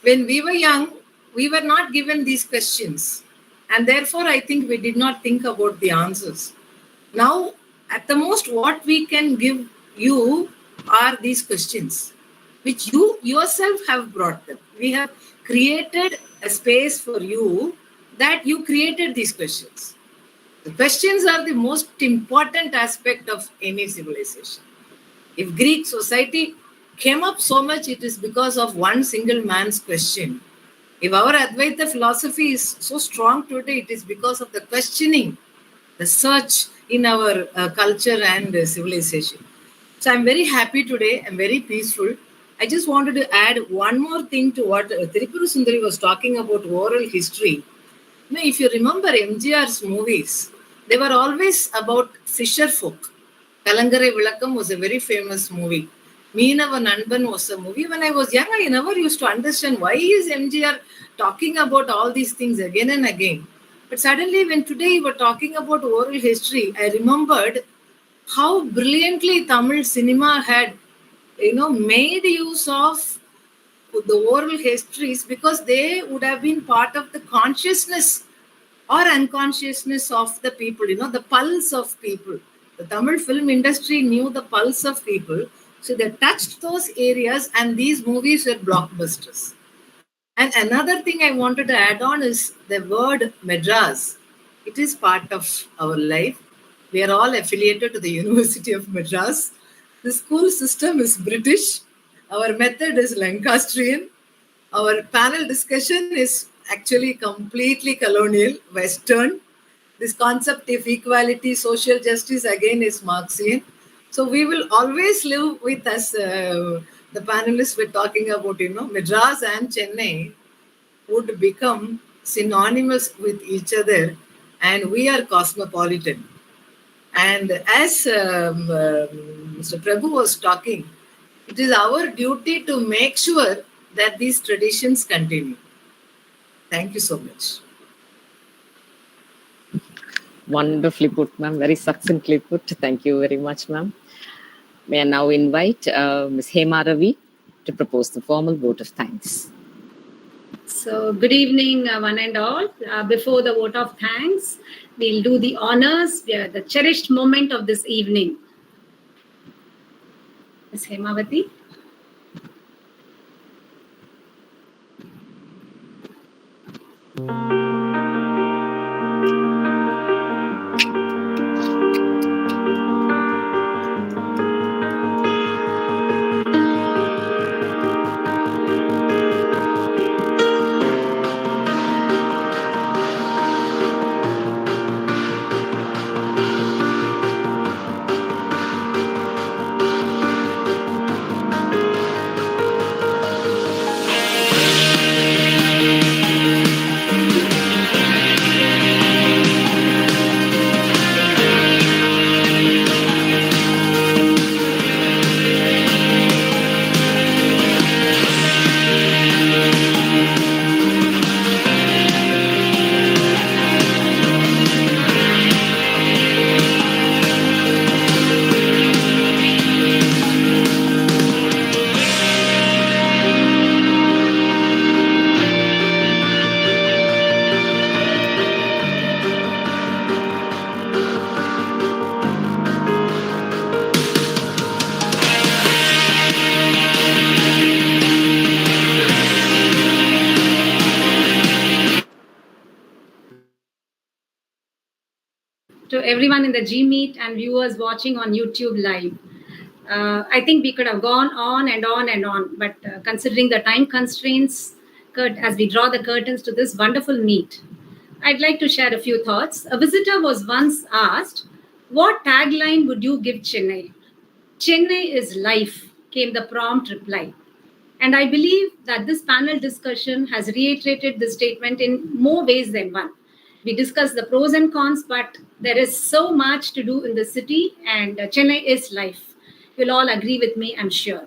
When we were young, we were not given these questions. And therefore, I think we did not think about the answers. Now, at the most, what we can give you are these questions, which you yourself have brought them. We have created a space for you that you created these questions. The questions are the most important aspect of any civilization. If Greek society came up so much, it is because of one single man's question. If our Advaita philosophy is so strong today, it is because of the questioning, the search in our culture and civilization. So I'm very happy today. I'm very peaceful. I just wanted to add one more thing to what Tirupuru Sundari was talking about oral history. If you remember MGR's movies, they were always about fisher folk. Kalangare Vilakam was a very famous movie. Meenava Nanban was a movie. When I was young, I never used to understand why is MGR talking about all these things again and again. But suddenly, when today you were talking about oral history, I remembered how brilliantly Tamil cinema had, made use of the oral histories, because they would have been part of the consciousness or unconsciousness of the people, the pulse of people. The Tamil film industry knew the pulse of people. So they touched those areas, and these movies were blockbusters. And another thing I wanted to add on is the word Madras. It is part of our life. We are all affiliated to the University of Madras. The school system is British. Our method is Lancastrian. Our panel discussion is actually completely colonial, Western. This concept of equality, social justice, again, is Marxian. So we will always live with us. The panelists were talking about, Madras and Chennai would become synonymous with each other, and we are cosmopolitan. And as Mr. Prabhu was talking, it is our duty to make sure that these traditions continue. Thank you so much. Wonderfully put, ma'am. Very succinctly put. Thank you very much, ma'am. May I now invite Ms. Hema Ravi to propose the formal vote of thanks. So, good evening, one and all. Before the vote of thanks, we'll do the honors, the cherished moment of this evening. Ms. Hemavati. To everyone in the G Meet and viewers watching on YouTube Live. I think we could have gone on and on and on, but considering the time constraints, as we draw the curtains to this wonderful meet, I'd like to share a few thoughts. A visitor was once asked, "What tagline would you give Chennai?" "Chennai is life," came the prompt reply. And I believe that this panel discussion has reiterated this statement in more ways than one. We discussed the pros and cons, but there is so much to do in the city, and Chennai is life. You'll all agree with me, I'm sure.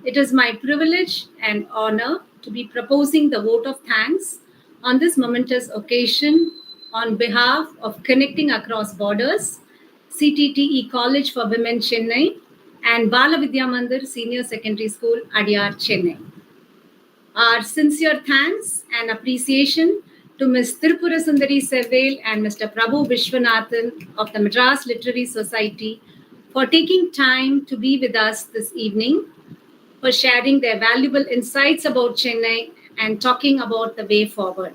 It is my privilege and honor to be proposing the vote of thanks on this momentous occasion on behalf of Connecting Across Borders, CTTE College for Women, Chennai, and Bala Vidya Mandir Senior Secondary School, Adyar, Chennai. Our sincere thanks and appreciation to Ms. Tirupura Sundari Sevale and Mr. Prabhu Vishwanathan of the Madras Literary Society for taking time to be with us this evening, for sharing their valuable insights about Chennai and talking about the way forward.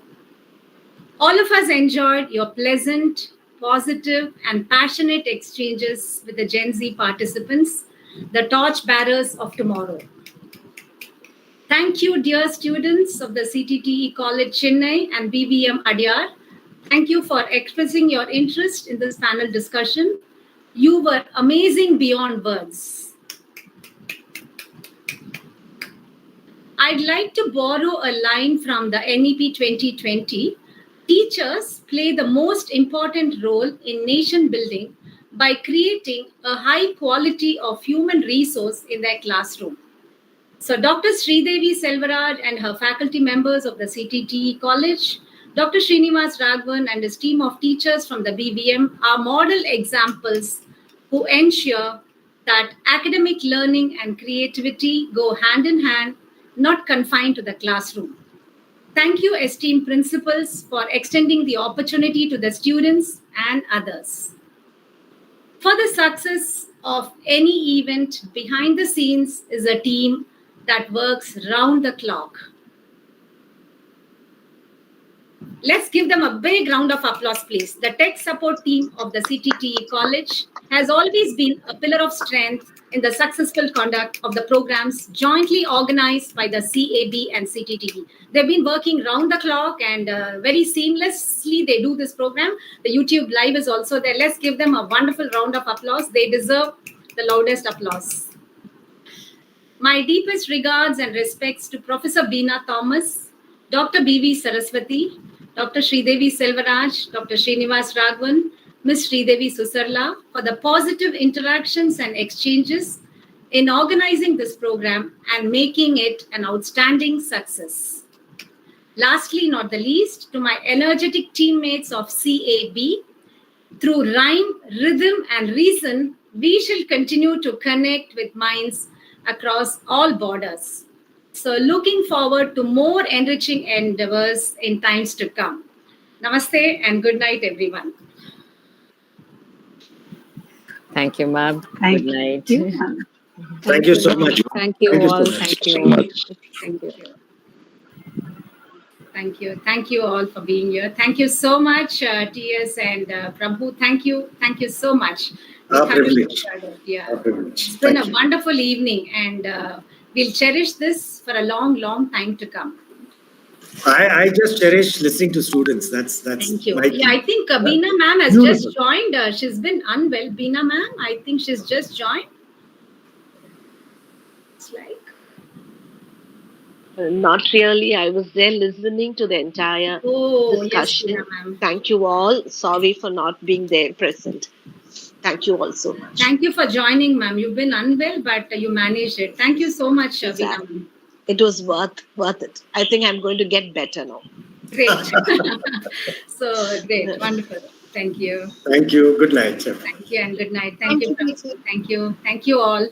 All of us enjoyed your pleasant, positive, and passionate exchanges with the Gen Z participants, the torch bearers of tomorrow. Thank you, dear students of the CTTE College Chennai and BVM Adyar. Thank you for expressing your interest in this panel discussion. You were amazing beyond words. I'd like to borrow a line from the NEP 2020. Teachers play the most important role in nation building by creating a high quality of human resource in their classroom. So Dr. Sridevi Selvaraj and her faculty members of the CTTE College, Dr. Srinivas Raghavan and his team of teachers from the BVM are model examples who ensure that academic learning and creativity go hand in hand, not confined to the classroom. Thank you, esteemed principals, for extending the opportunity to the students and others. For the success of any event, behind the scenes is a team that works round the clock. Let's give them a big round of applause, please. The tech support team of the CTTE College has always been a pillar of strength in the successful conduct of the programs jointly organized by the CAB and CTTE. They've been working round the clock and very seamlessly they do this program. The YouTube Live is also there. Let's give them a wonderful round of applause. They deserve the loudest applause. My deepest regards and respects to Professor Beena Thomas, Dr. B.V. Saraswati, Dr. Sridevi Selvaraj, Dr. Srinivas Raghavan, Ms. Sridevi Susarla for the positive interactions and exchanges in organizing this program and making it an outstanding success. Lastly, not the least, to my energetic teammates of CAB, through rhyme, rhythm, and reason, we shall continue to connect with minds across all borders. So, looking forward to more enriching endeavors in times to come. Namaste and good night, everyone. Thank you, ma'am. Thank Good night. you, ma'am. Thank you so much. Thank you Thank you so all. much. Thank you So all. much. Thank you. Thank you. Thank you all for being here. Thank you so much, TS and Prabhu. Thank you. Thank you so much. Our We privilege. Yeah. Our privilege. It's been Thank a you. wonderful evening, and we'll cherish this for a long, long time to come. I just cherish listening to students. That's Thank you. my Yeah, thing. I think Beena ma'am has Beautiful. just joined. She's been unwell. Beena ma'am, I think she's just joined. It's like. Not really. I was there listening to the entire discussion. Yes, ma'am. Thank you all. Sorry for not being there present. Thank you all so much. Thank you for joining, ma'am. You've been unwell, but you managed it. Thank you so much, Beena ma'am. It was worth it. I think I'm going to get better now. Great. So great. Wonderful. Thank you. Thank you. Good night. Thank you and good night. Thank you. Thank you. Thank you. Thank you all.